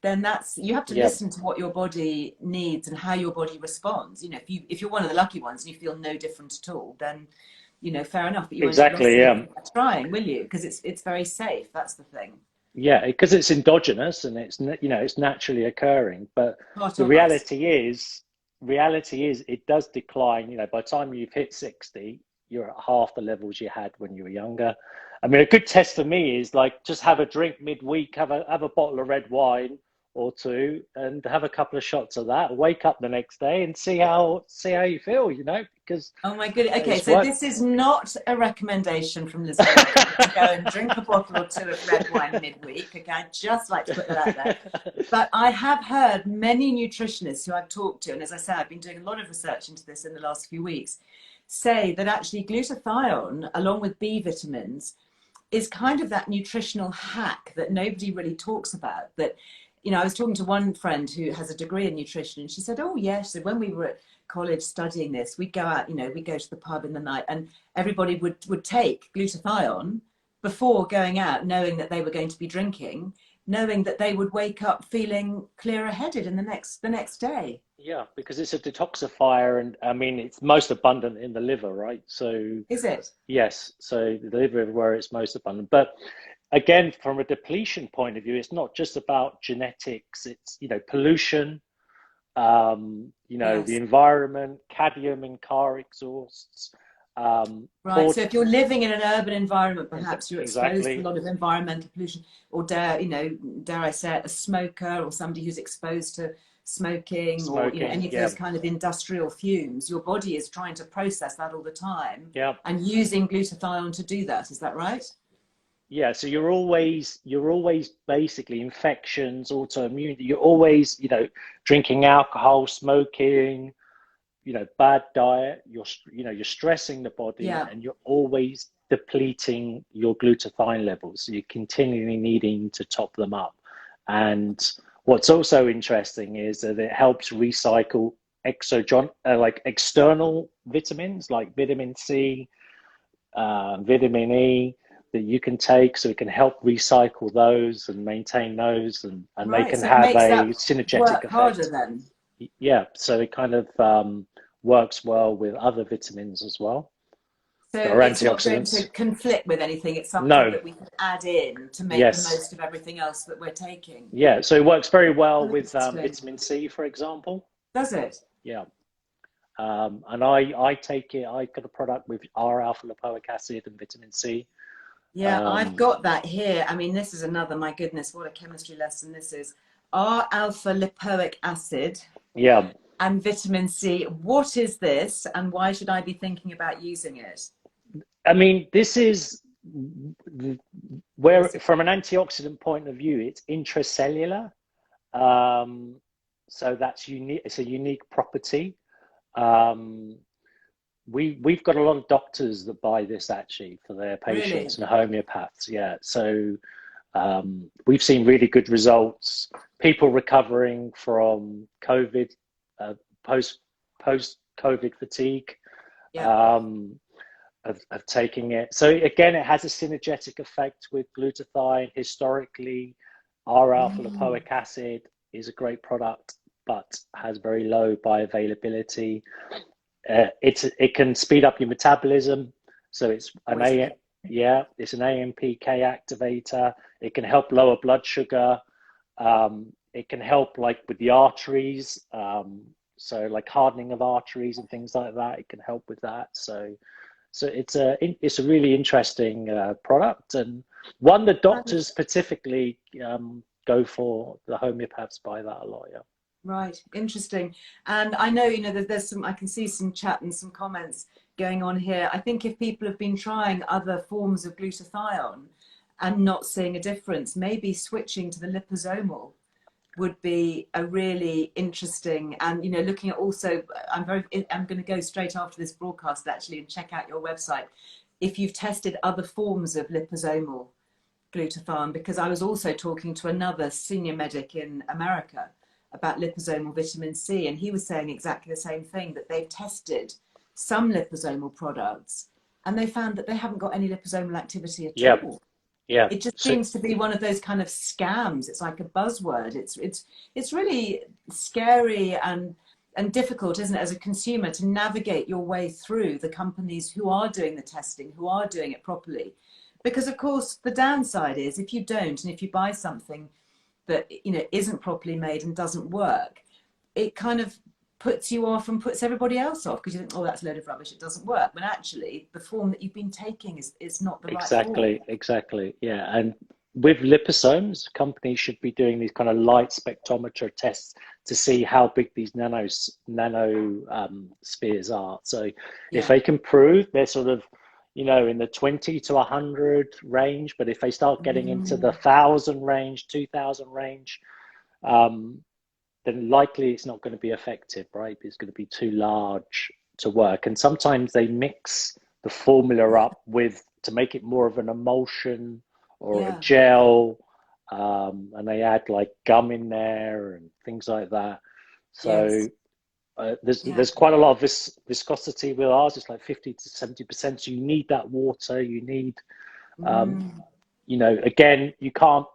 Then that's, you have to yep, listen to what your body needs and how your body responds. You know, if you're one of the lucky ones and you feel no different at all, then, you know, fair enough. But you won't have lost exactly, yeah. anything by trying, will you? Because it's very safe. That's the thing. Yeah, because it's endogenous and it's naturally occurring. But Part the of us. reality is it does decline. You know, by the time you've hit 60, you're at half the levels you had when you were younger. I mean, a good test for me is like just have a drink midweek, have a bottle of red wine or two, and have a couple of shots of that. Wake up the next day and see how you feel. You know, because Oh my goodness. Okay, it's so work. this is not a recommendation from Liz Wellbeing to go and drink a bottle or two of red wine midweek. Okay, I'd just like to put that out there. But I have heard many nutritionists who I've talked to, and as I say, I've been doing a lot of research into this in the last few weeks, say that actually glutathione, along with B vitamins, is kind of that nutritional hack that nobody really talks about. That, you know, I was talking to one friend who has a degree in nutrition, and she said, oh yes, so when we were at college studying this, we'd go out, you know, we'd go to the pub in the night, and everybody would take glutathione before going out, knowing that they were going to be drinking, knowing that they would wake up feeling clearer headed in the next day. Yeah, because it's a detoxifier, and I mean it's most abundant in the liver, right? So Is it? yes, so the liver is where it's most abundant. But again, from a depletion point of view, it's not just about genetics. It's pollution, the Yes. environment, cadmium in car exhausts, Right. poor So if you're living in an urban environment, perhaps you're exposed to a exactly lot of environmental pollution, or dare I say it, a smoker or somebody who's exposed to smoking, or, you know, smoking. any of Yeah, those kind of industrial fumes. Your body is trying to process that all the time yeah. and using glutathione to do that. Is that right? Yeah, so you're always basically infections, autoimmunity. You're always, drinking alcohol, smoking, bad diet. You're stressing the body, Yeah. and you're always depleting your glutathione levels. So you're continually needing to top them up. And what's also interesting is that it helps recycle like external vitamins like vitamin C, vitamin E that you can take, so it can help recycle those and maintain those, and they Right. can So it have makes a that synergetic work harder effect. then. Yeah, so it kind of works well with other vitamins as well So that are it's not going to antioxidants. conflict with anything. It's something No, that we can add in to make the yes, most of everything else that we're taking. yeah, so it works very well Oh, with interesting. vitamin C, for example. Does it? Yeah, and I take it. I got a product with R alpha lipoic acid and vitamin C. Yeah, I've Um, got that here. I mean, this is another, my goodness, what a chemistry lesson this is. R alpha lipoic acid yeah, and vitamin C. What is this, and why should I be thinking about using it? I mean, this is where, What's it? from an antioxidant point of view, it's intracellular. Um, so that's unique. It's a unique property. Um, we've got a lot of doctors that buy this actually for their Really? patients and homeopaths. Yeah. So we've seen really good results. People recovering from COVID, uh, post COVID fatigue. Yeah. Um, of taking it. So again, it has a synergetic effect with glutathione. Historically, R alpha Mm. lipoic acid is a great product but has very low bioavailability. It can speed up your metabolism, so it's it's an AMPK activator. It can help lower blood sugar. It can help like with the arteries, so like hardening of arteries and things like that. It can help with that. So it's a really interesting product, and one that doctors specifically go for. The homeopaths buy that a lot. Yeah. Right, interesting. And I know, there's some, I can see some chat and some comments going on here. I think if people have been trying other forms of glutathione and not seeing a difference, maybe switching to the liposomal would be a really interesting, and looking at also, I'm going to go straight after this broadcast actually and check out your website if you've tested other forms of liposomal glutathione, because I was also talking to another senior medic in America about liposomal vitamin C, and he was saying exactly the same thing, that they've tested some liposomal products and they found that they haven't got any liposomal activity at all. Yeah. It just seems to be one of those kind of scams. It's like a buzzword. It's really scary and difficult, isn't it, as a consumer, to navigate your way through the companies who are doing the testing, who are doing it properly. Because of course the downside is if you don't, and if you buy something that isn't properly made and doesn't work, it kind of puts you off and puts everybody else off, because you think, oh, that's a load of rubbish, it doesn't work, when actually the form that you've been taking is not the right form. Exactly. Yeah. And with liposomes, companies should be doing these kind of light spectrometer tests to see how big these nano spheres are. So if they can prove they're sort of in the 20 to 100 range, but if they start getting into the 1,000 range, 2,000 range, then likely it's not going to be effective, right? It's going to be too large to work. And sometimes they mix the formula up to make it more of an emulsion or a gel, and they add like gum in there and things like that. So there's quite a lot of viscosity with ours. It's like 50 to 70%. So you need that water. You need, again, you can't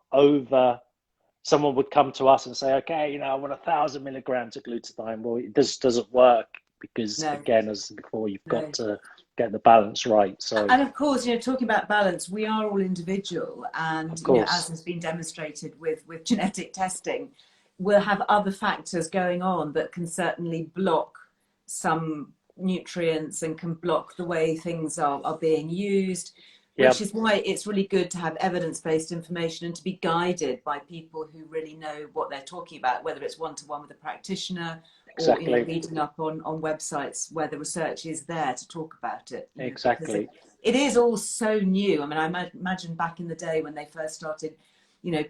someone would come to us and say, okay, I want 1,000 milligrams of glutathione. Well, it doesn't work because, again, as before, you've got to get the balance right. So, and of course, talking about balance, we are all individual, and as has been demonstrated with genetic testing, we'll have other factors going on that can certainly block some nutrients and can block the way things are being used. Which is why it's really good to have evidence-based information and to be guided by people who really know what they're talking about, whether it's one-to-one with a practitioner or reading up on websites where the research is there to talk about it. Exactly. It is all so new. I mean, I imagine back in the day when they first started,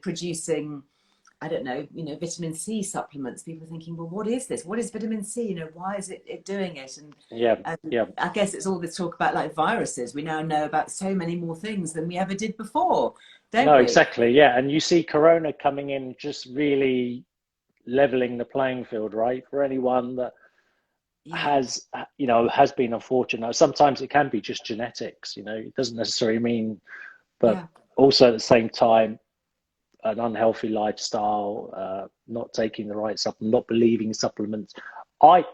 producing, I don't know, vitamin C supplements, people are thinking, well, what is this? What is vitamin C? Why is it doing it? And I guess it's all this talk about like viruses. We now know about so many more things than we ever did before, don't we? No, exactly. Yeah. And you see Corona coming in, just really leveling the playing field, right? For anyone that has been unfortunate. Sometimes it can be just genetics, it doesn't necessarily mean, but also at the same time, an unhealthy lifestyle, not taking the right supplement, not believing supplements. I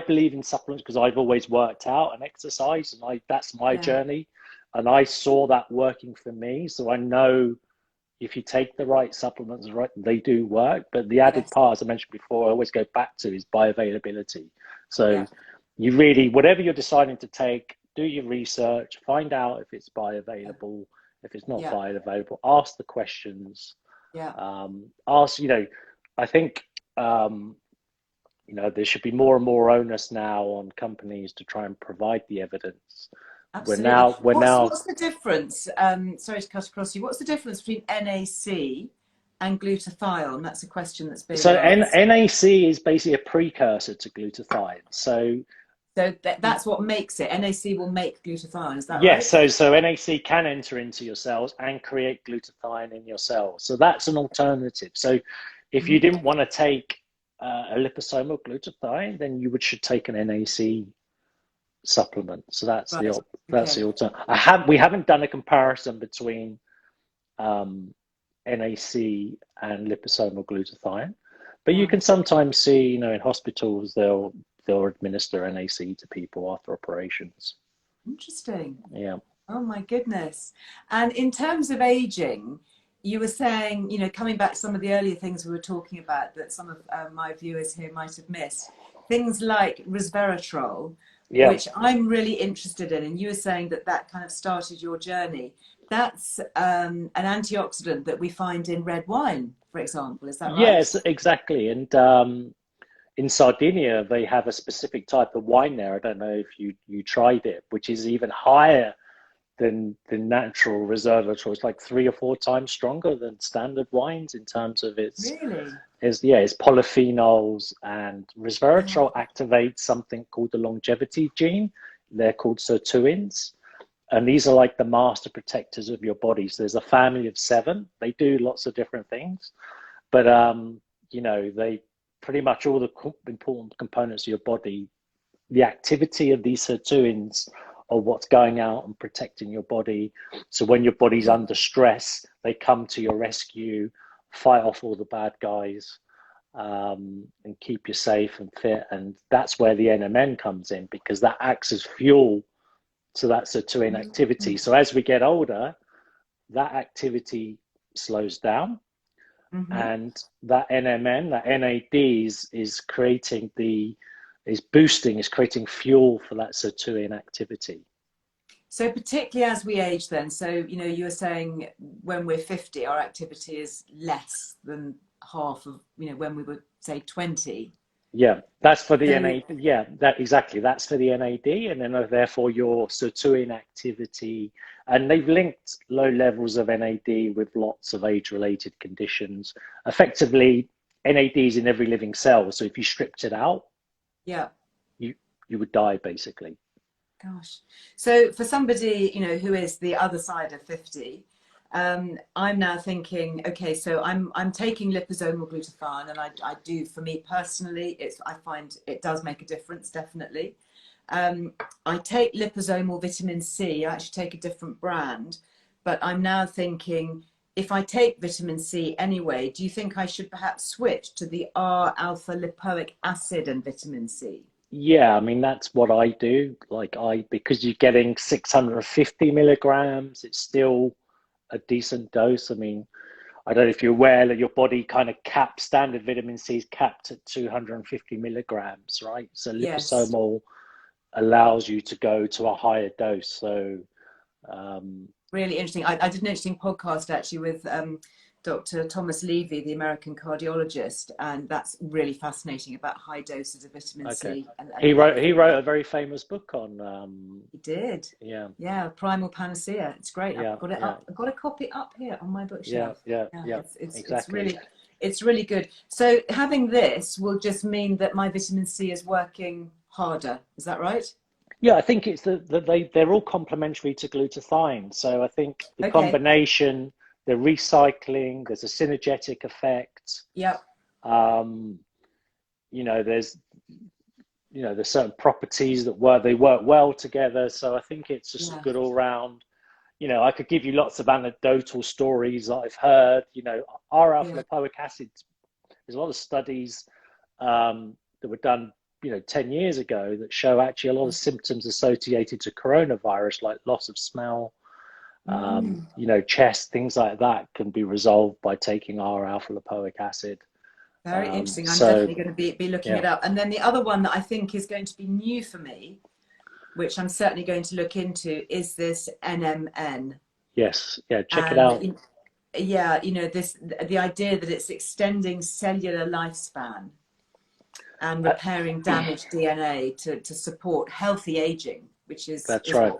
believe in supplements because I've always worked out and exercised, and that's my journey, and I saw that working for me. So I know if you take the right supplements, they do work. But the added part, as I mentioned before, I always go back to is bioavailability. So you really, whatever you're deciding to take, do your research, find out if it's bioavailable. If it's not bioavailable, ask the questions. Ask, I think, there should be more and more onus now on companies to try and provide the evidence. Absolutely. What's the difference? Sorry to cut across you. What's the difference between NAC and glutathione? That's a question that's been asked. NAC is basically a precursor to glutathione. So that's what makes it. NAC will make glutathione, is that right? Yes, so NAC can enter into your cells and create glutathione in your cells. So that's an alternative. So if you didn't want to take a liposomal glutathione, then you should take an NAC supplement. So that's the alternative. We haven't done a comparison between NAC and liposomal glutathione, But you Wow. can sometimes see, you know, in hospitals, they'll administer NAC to people after operations. Interesting. Yeah. Oh my goodness. And in terms of aging, you were saying, you know, coming back to some of the earlier things we were talking about that some of my viewers here might have missed, things like resveratrol, Yeah. which I'm really interested in. And you were saying that that kind of started your journey. That's an antioxidant that we find in red wine, for example. Is that right? Yes, exactly. And in Sardinia, they have a specific type of wine there. I don't know if you tried it, which is even higher than the natural resveratrol. It's like 3 or 4 times stronger than standard wines in terms of Really? its polyphenols, and Yeah. resveratrol activates something called the longevity gene. They're called sirtuins. And these are like the master protectors of your body. So there's a family of 7. They do lots of different things, but you know, they pretty much all the important components of your body, the activity of these sirtuins are what's going out and protecting your body. So when your body's Yeah. under stress, they come to your rescue, fight off all the bad guys, and keep you safe and fit. And that's where the NMN comes in, because that acts as fuel to that sirtuin activity. So as we get older, that activity slows down, Mm-hmm. and that NMN, that NAD is creating is creating fuel for that sirtuin activity. So particularly as we age then, so, you know, you were saying when we're 50, our activity is less than half of, you know, when we were, say, 20. Yeah, that's for the So, NAD. Yeah, that exactly. That's for the NAD, and then therefore your sirtuin activity. And they've linked low levels of NAD with lots of age-related conditions. Effectively, NAD is in every living cell. So if you stripped it out, yeah, you you would die basically. gosh. So for somebody, you know, who is the other side of 50, I'm now thinking, okay, so I'm taking liposomal glutathione, and I do, for me personally, I find it does make a difference, definitely. I take liposomal vitamin C. I actually take a different brand, but I'm now thinking, if I take vitamin C anyway, do you think I should perhaps switch to the R alpha lipoic acid and vitamin C? Yeah, I mean that's what I do. Because you're getting 650 milligrams, it's still a decent dose. I mean, I don't know if you're aware that your body kind of caps, standard vitamin C is capped at 250 milligrams, right? So Yes. liposomal allows you to go to a higher dose. So um, Really interesting. I did an interesting podcast actually with Dr. Thomas Levy, the American cardiologist, and that's really fascinating about high doses of vitamin okay, C and he the wrote benefit. he wrote a very famous book on He did. yeah, Yeah, Primal Panacea. It's great. I've yeah, got it yeah, up. I've got a copy up here on my bookshelf. Yeah, yeah, it's exactly. really good. So having this will just mean that my vitamin C is working harder. Is that right? Yeah, I think it's they're all complementary to glutathione. So I think the Okay. combination, the recycling, there's a synergetic effect. Yep. Um, you know, there's certain properties that work well together. So I think it's just a Yeah. good all round. You know, I could give you lots of anecdotal stories that I've heard. You know, R-alpha Yeah. lipoic acid. There's a lot of studies that were done, you know, 10 years ago that show actually a lot of symptoms associated to coronavirus, like loss of smell, Mm. you know, chest, things like that, can be resolved by taking R-alpha lipoic acid. Very interesting. I'm So definitely going to be looking yeah, it up. And then the other one that I think is going to be new for me, which I'm certainly going to look into, is this NMN. yes, yeah, check it out. And yeah, you know, the idea that it's extending cellular lifespan and Uh, repairing damaged DNA to support healthy aging, which that's is right.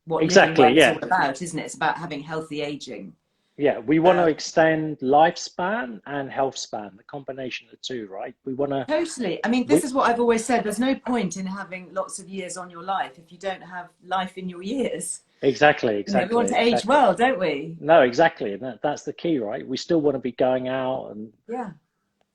what living Exactly. well is Yeah. all about, isn't it? It's about having healthy aging. Yeah. We want to Um, extend lifespan and health span, the combination of the two, right? We want to, Totally. I mean, this we, is what I've always said. There's no point in having lots of years on your life if you don't have life in your years. exactly, You know, we want exactly, to age exactly. well, don't we? No, exactly. And that's the key, right? We still want to be going out and Yeah.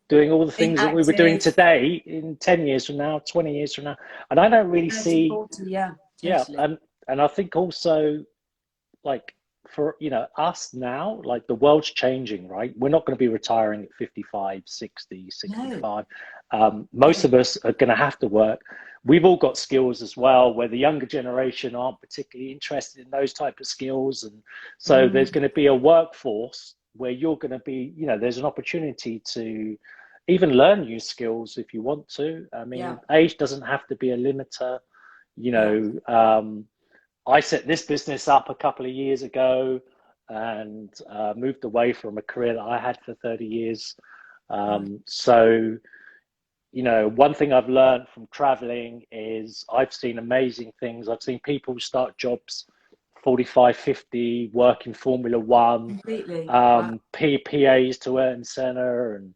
doing all the Being things that we were doing active, today in 10 years from now, 20 years from now. And I don't really 30, see, 40, yeah, yeah. totally. And I think also, like, for, you know, us now, like the world's changing, right? We're not going to be retiring at 55, 60, No, 65. Most no, of us are going to have to work. We've all got skills as well, where the younger generation aren't particularly interested in those type of skills. And so there's mm, going to be a workforce where you're going to be, you know, there's an opportunity to even learn new skills if you want to. I yeah, mean, age doesn't have to be a limiter, you yeah, know. I set this business up a couple of years ago and moved away from a career that I had for 30 years. right, So, you know, one thing I've learned from traveling is I've seen amazing things. I've seen people start jobs 45, 50, work in Formula One, completely. Wow, PAs to Ayrton Senna and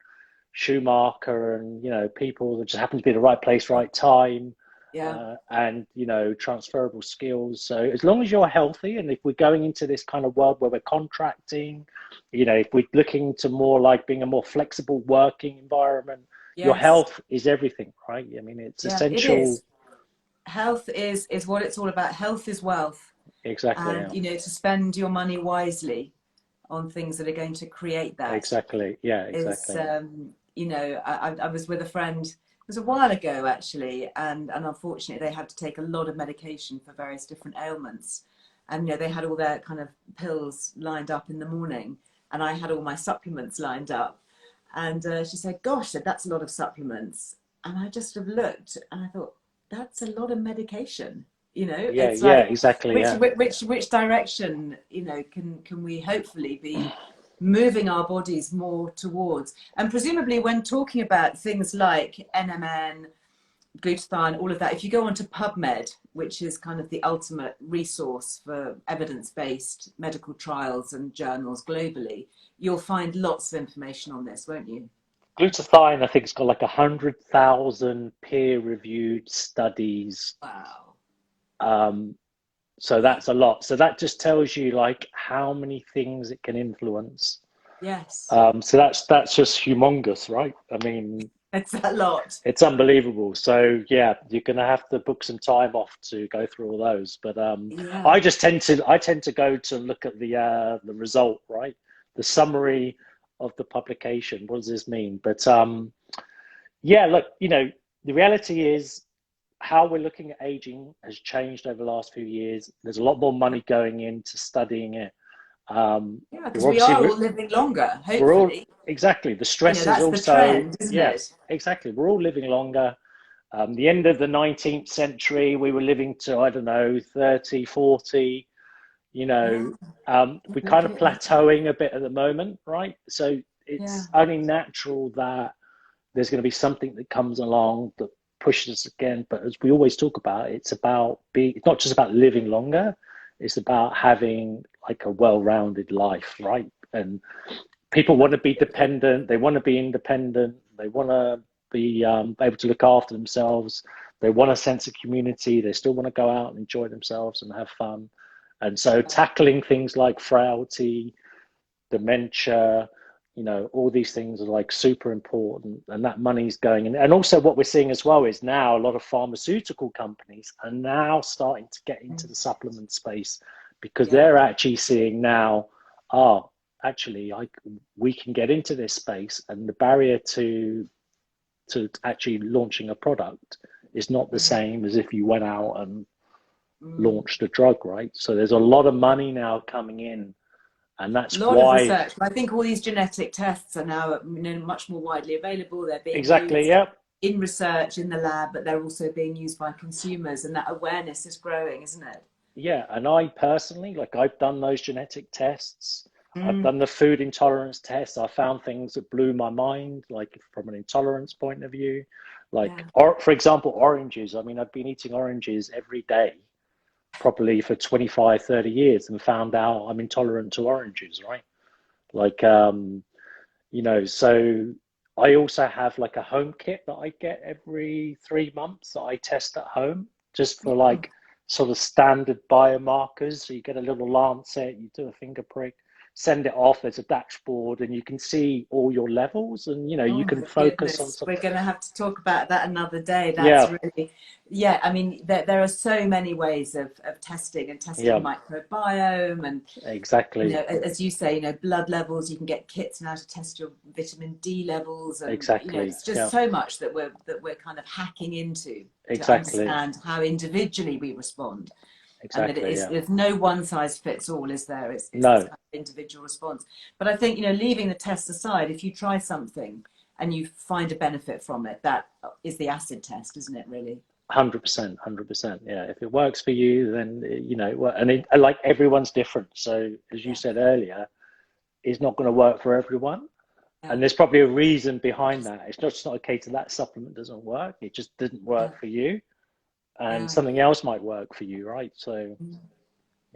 Schumacher, and, you know, people that just happen to be the right place, right time, yeah, and, you know, transferable skills. So as long as you're healthy, and if we're going into this kind of world where we're contracting, you know, if we're looking to more like being a more flexible working environment, your yes, health is everything, right? I mean, it's yeah, it essential. is. Health is what it's all about. Health is wealth, Exactly. and Yeah. you know, to spend your money wisely on things that are going to create that Exactly. Yeah. is, Exactly. you know, I was with a friend, it was a while ago actually, and unfortunately they had to take a lot of medication for various different ailments, and you know they had all their kind of pills lined up in the morning, and I had all my supplements lined up, and she said, "Gosh, said that's a lot of supplements," and I just sort of looked and I thought, "That's a lot of medication." You know, Yeah. it's Yeah. like Exactly. which Yeah. which direction, you know, can we hopefully be moving our bodies more towards. And presumably, when talking about things like NMN, glutathione, all of that, if you go onto PubMed, which is kind of the ultimate resource for evidence-based medical trials and journals globally, you'll find lots of information on this, won't you? Glutathione, I think, has got like 100,000 peer-reviewed studies. Wow. Um, so that's a lot. So that just tells you like how many things it can influence. Yes, So that's just humongous, right? I mean, it's a lot. it's unbelievable. So yeah, you're gonna have to book some time off to go through all those. But Yeah, I tend to go to look at the result, right? The summary of the publication. What does this mean? But yeah, look, you know, the reality is how we're looking at aging has changed over the last few years. There's a lot more money going into studying it. Um, yeah, because we're we obviously are all living longer, we're all hopefully. exactly the You know, stress is that's the also trend, isn't yeah it? exactly we're all living longer. The end of the 19th century, we were living to, I don't know, 30, 40. You Yeah, know, we're kind of completely. plateauing a bit at the moment, right? So Yeah, it's only natural that there's going to be something that comes along that pushes us again. But as we always talk about, it's not just about living longer, it's about having like a well-rounded life, right? And people want to be absolutely. dependent, they want to be independent, they want to be able to look after themselves, they want a sense of community, they still want to go out and enjoy themselves and have fun. And so tackling things like frailty, dementia, you know, all these things are like super important, and that money's going in. And also what we're seeing as well is now a lot of pharmaceutical companies are now starting to get into the supplement space because Yeah. they're actually seeing now, oh, actually we can get into this space, and the barrier to actually launching a product is not the Mm, same as if you went out and mm. launched a drug, right? So there's a lot of money now coming in, and A that's lot of why research. I think all these genetic tests are now, you know, much more widely available. They're being exactly, used yeah. in research in the lab, but they're also being used by consumers, and that awareness is growing, isn't it? Yeah, and I personally, like, I've done those genetic tests. I've Mm, done the food intolerance tests. I found things that blew my mind, like from an intolerance point of view. Like, yeah. or for example, oranges. I mean, I've been eating oranges every day, probably for 25, 30 years, and found out I'm intolerant to oranges, right? Like, you know, so I also have like a home kit that I get every 3 months that I test at home just for Yeah. like sort of standard biomarkers. So you get a little lancet, you do a finger prick. send it off. There's a dashboard, and you can see all your levels, and Oh you my can focus on goodness, something. we're going to have to talk about that another day. That's Yeah, really, yeah, I mean, there are so many ways of testing and testing yeah, microbiome and, exactly, as you say, blood levels. You can get kits now to test your vitamin D levels, and exactly, it's just yeah, so much that we're kind of hacking into to exactly, understand how individually we respond. And that exactly, yeah. there's no one size fits all, is there? It's this No, kind of individual response. But I think, leaving the test aside, if you try something and you find a benefit from it, that is the acid test, isn't it, really? 100%, 100%. Yeah, if it works for you, then and like everyone's different. So as you Yeah, said earlier, it's not going to work for everyone. yeah, And there's probably a reason behind that. It's just not a case of that supplement doesn't work. It just didn't yeah, work for you, and yeah. something else might work for you, right? So, Mm.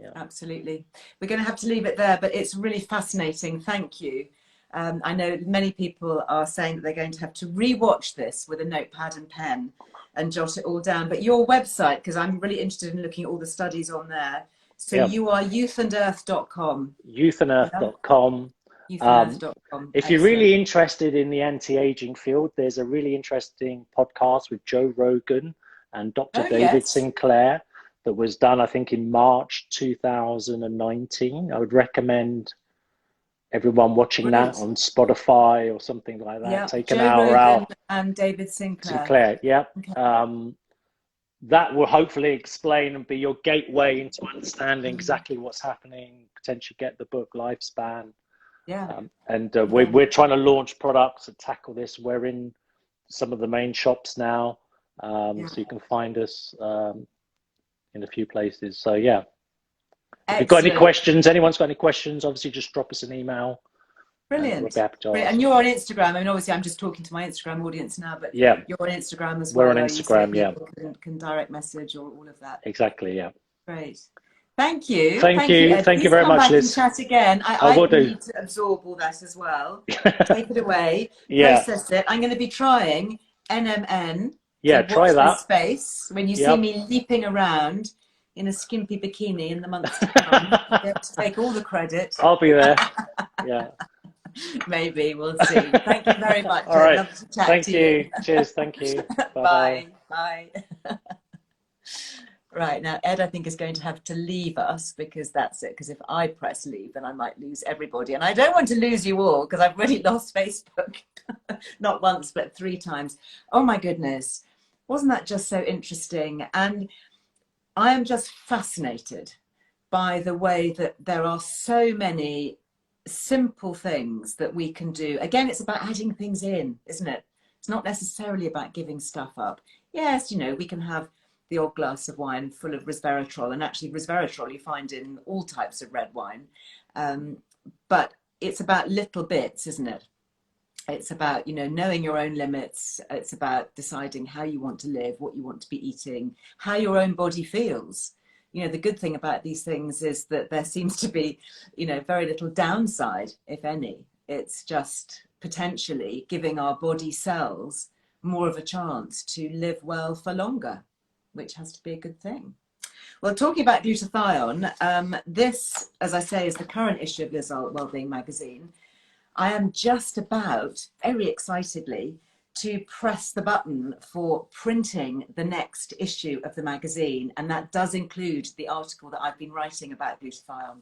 yeah. Absolutely. We're going to have to leave it there, but it's really fascinating. Thank you. I know many people are saying that they're going to have to rewatch this with a notepad and pen and jot it all down. But your website, because I'm really interested in looking at all the studies on there. So Yeah. you are youthandearth.com. Yeah, Youthandearth.com. youthandearth.com. If you're Excellent. really interested in the anti-aging field, there's a really interesting podcast with Joe Rogan and Dr. Oh, David yes. Sinclair that was done, I think, in March 2019. I would recommend everyone watching that Brilliant. on Spotify or something like that. Yeah, Take an Joe hour Rogan out. and David Sinclair. Sinclair, yeah. Okay. That will hopefully explain and be your gateway into understanding exactly what's happening, potentially get the book Lifespan. Yeah, And yeah. we're trying to launch products that tackle this. We're in some of the main shops now, Yeah. so you can find us in a few places. So yeah, if you've got any Excellent. questions, anyone's got any questions, obviously just drop us an email, and we'll be Brilliant. happy to Brilliant. answer. And you're on Instagram. I mean, obviously, I'm just talking to my Instagram audience now, but Yeah, you're on Instagram as we're on well, are you? So Instagram. Yeah, people can direct message or all of that. exactly. Yeah. Great. Thank you. Thank Thank you, you. Ed. Thank you Please very come much, back and Liz. chat again. I will I do. need to absorb all that as well. Take it away, Yeah. process it. I'm going to be trying NMN. So Yeah. watch Try this that. space. When you see Yep. me leaping around in a skimpy bikini in the months to come, I get to take all the credit. I'll be there. Yeah. Maybe we'll see. Thank you very much, All Ed. right. Love to chat Thank to you. you. Cheers. Thank you. Bye bye. Bye. Bye. Right, now Ed, I think, is going to have to leave us because that's it. Because if I press leave, then I might lose everybody. And I don't want to lose you all because I've already lost Facebook. Not once, but 3 times. Oh my goodness. Wasn't that just so interesting? And I am just fascinated by the way that there are so many simple things that we can do. Again, it's about adding things in, isn't it? It's not necessarily about giving stuff up. Yes, we can have the odd glass of wine full of resveratrol, and actually resveratrol you find in all types of red wine. But it's about little bits, isn't it? It's about, knowing your own limits. It's about deciding how you want to live, what you want to be eating, how your own body feels. The good thing about these things is that there seems to be, very little downside, if any. It's just potentially giving our body cells more of a chance to live well for longer, which has to be a good thing. Well, talking about glutathione, this, as I say, is the current issue of Liz Earle Wellbeing magazine. I am just about, very excitedly, to press the button for printing the next issue of the magazine, and that does include the article that I've been writing about glutathione,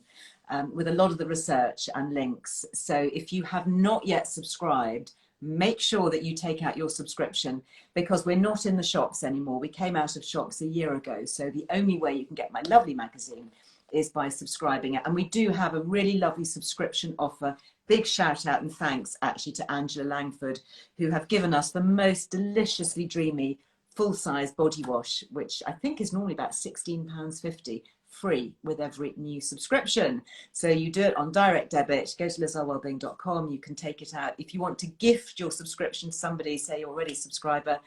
with a lot of the research and links. So if you have not yet subscribed, make sure that you take out your subscription, because we're not in the shops anymore. We came out of shops a year ago, so the only way you can get my lovely magazine is by subscribing it. And we do have a really lovely subscription offer. Big shout out and thanks actually to Angela Langford, who have given us the most deliciously dreamy full-size body wash, which I think is normally about £16.50, free with every new subscription. So you do it on direct debit, go to lizearlewellbeing.com, you can take it out. If you want to gift your subscription to somebody, say you're already a subscriber,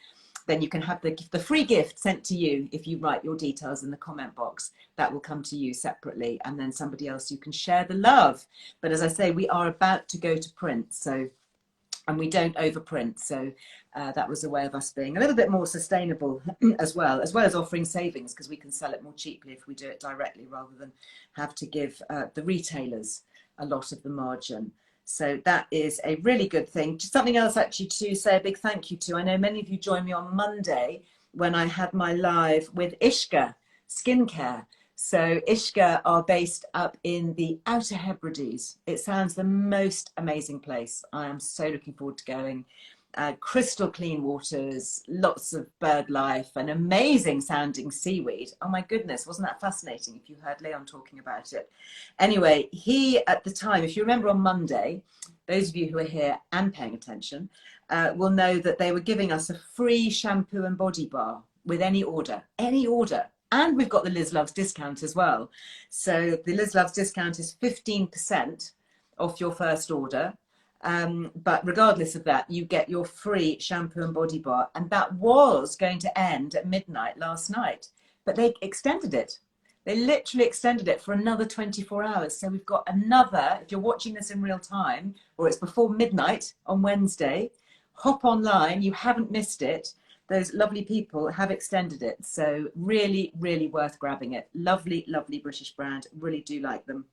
then you can have the free gift sent to you if you write your details in the comment box. That will come to you separately, and then somebody else you can share the love. But as I say, we are about to go to print, and we don't overprint, so that was a way of us being a little bit more sustainable as well as offering savings, because we can sell it more cheaply if we do it directly rather than have to give the retailers a lot of the margin. So that is a really good thing. Just something else actually to say a big thank you to. I know many of you joined me on Monday when I had my live with Ishka Skincare. So Ishka are based up in the Outer Hebrides. It sounds the most amazing place. I am so looking forward to going. Crystal clean waters, lots of bird life, and amazing sounding seaweed. Oh my goodness, wasn't that fascinating if you heard Leon talking about it? Anyway, he at the time, if you remember on Monday, those of you who are here and paying attention will know that they were giving us a free shampoo and body bar with any order, any order. And we've got the Liz Loves discount as well. So the Liz Loves discount is 15% off your first order. But regardless of that, you get your free shampoo and body bar. And that was going to end at midnight last night. But they extended it. They literally extended it for another 24 hours. So we've got another, if you're watching this in real time, or it's before midnight on Wednesday, hop online. You haven't missed it. Those lovely people have extended it. So really, really worth grabbing it. Lovely, lovely British brand. Really do like them.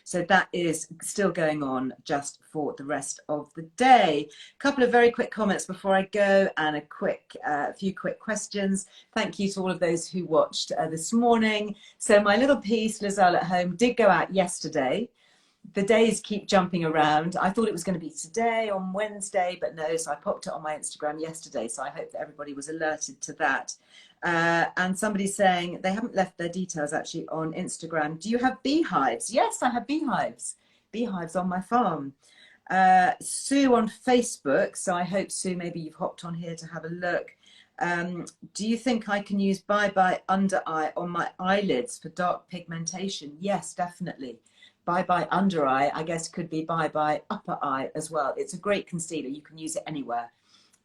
So that is still going on just for the rest of the day. A couple of very quick comments before I go, and a few quick questions. Thank you to all of those who watched this morning. So my little piece, Liz Earle at Home, did go out yesterday. The days keep jumping around. I thought it was going to be today on Wednesday, but no, so I popped it on my Instagram yesterday. So I hope that everybody was alerted to that. And somebody's saying they haven't left their details actually on Instagram. Do you have beehives? Yes, I have beehives. Beehives on my farm. Sue on Facebook. So I hope, Sue, maybe you've hopped on here to have a look. Do you think I can use Bye Bye Under Eye on my eyelids for dark pigmentation? Yes, definitely. Bye Bye Under Eye, I guess, could be Bye Bye Upper Eye as well. It's a great concealer. You can use it anywhere.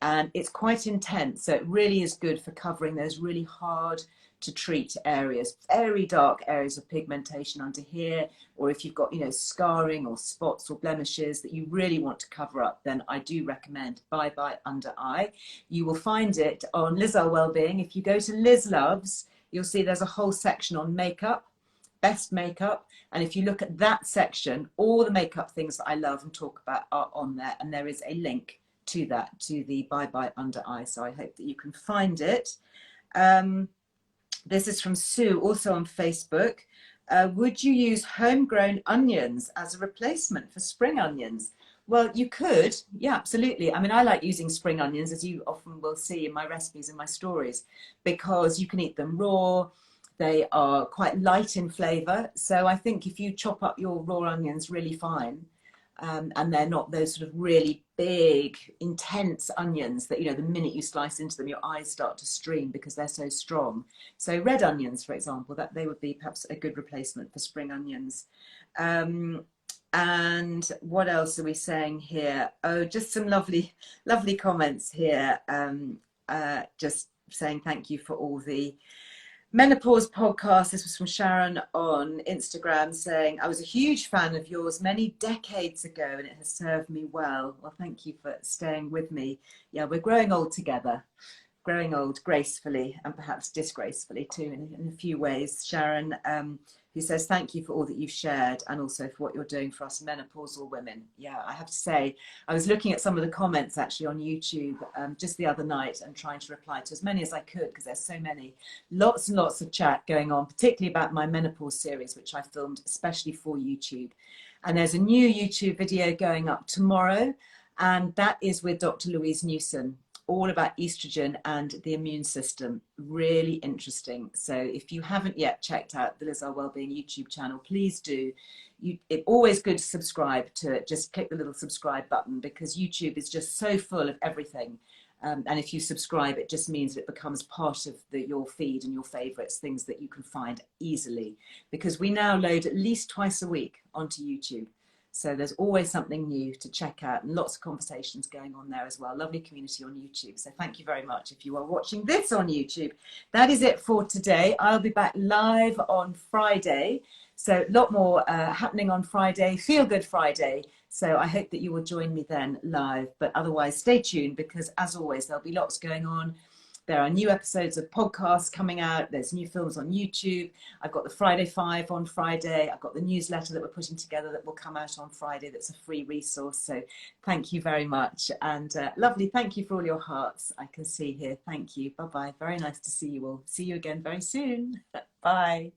And it's quite intense. So it really is good for covering those really hard to treat areas, very dark areas of pigmentation under here, or if you've got, scarring or spots or blemishes that you really want to cover up, then I do recommend Bye Bye Under Eye. You will find it on Earle Wellbeing. If you go to Liz Loves, you'll see there's a whole section on makeup, best makeup. And if you look at that section, all the makeup things that I love and talk about are on there. And there is a link to that, to the Bye Bye Under Eye. So I hope that you can find it. This is from Sue, also on Facebook. Would you use homegrown onions as a replacement for spring onions? Well, you could. Yeah, absolutely. I mean, I like using spring onions, as you often will see in my recipes and my stories, because you can eat them raw. They are quite light in flavour. So I think if you chop up your raw onions really fine, and they're not those sort of really big, intense onions that, the minute you slice into them, your eyes start to stream because they're so strong. So red onions, for example, that they would be perhaps a good replacement for spring onions. And what else are we saying here? Oh, just some lovely, lovely comments here. Just saying thank you for all the menopause podcast. This was from Sharon on Instagram saying, I was a huge fan of yours many decades ago and it has served me well. Well, thank you for staying with me. Yeah, we're growing old together, growing old gracefully and perhaps disgracefully too in a few ways. Sharon, who says, thank you for all that you've shared and also for what you're doing for us menopausal women. Yeah, I have to say, I was looking at some of the comments actually on YouTube just the other night and trying to reply to as many as I could because there's so many. Lots and lots of chat going on, particularly about my menopause series, which I filmed especially for YouTube. And there's a new YouTube video going up tomorrow, and that is with Dr. Louise Newson, all about estrogen and the immune system. Really interesting. So if you haven't yet checked out the Liz Earle Wellbeing YouTube channel, please do. It's always good to subscribe to it. Just click the little subscribe button because YouTube is just so full of everything. And if you subscribe, it just means that it becomes part of your feed and your favorites, things that you can find easily. Because we now load at least twice a week onto YouTube. So there's always something new to check out and lots of conversations going on there as well. Lovely community on YouTube. So thank you very much if you are watching this on YouTube. That is it for today. I'll be back live on Friday. So a lot more happening on Friday, Feel Good Friday. So I hope that you will join me then live. But otherwise, stay tuned because as always, there'll be lots going on. There are new episodes of podcasts coming out. There's new films on YouTube. I've got the Friday Five on Friday. I've got the newsletter that we're putting together that will come out on Friday. That's a free resource. So thank you very much. And lovely. Thank you for all your hearts I can see here. Thank you. Bye-bye. Very nice to see you all. See you again very soon. Bye.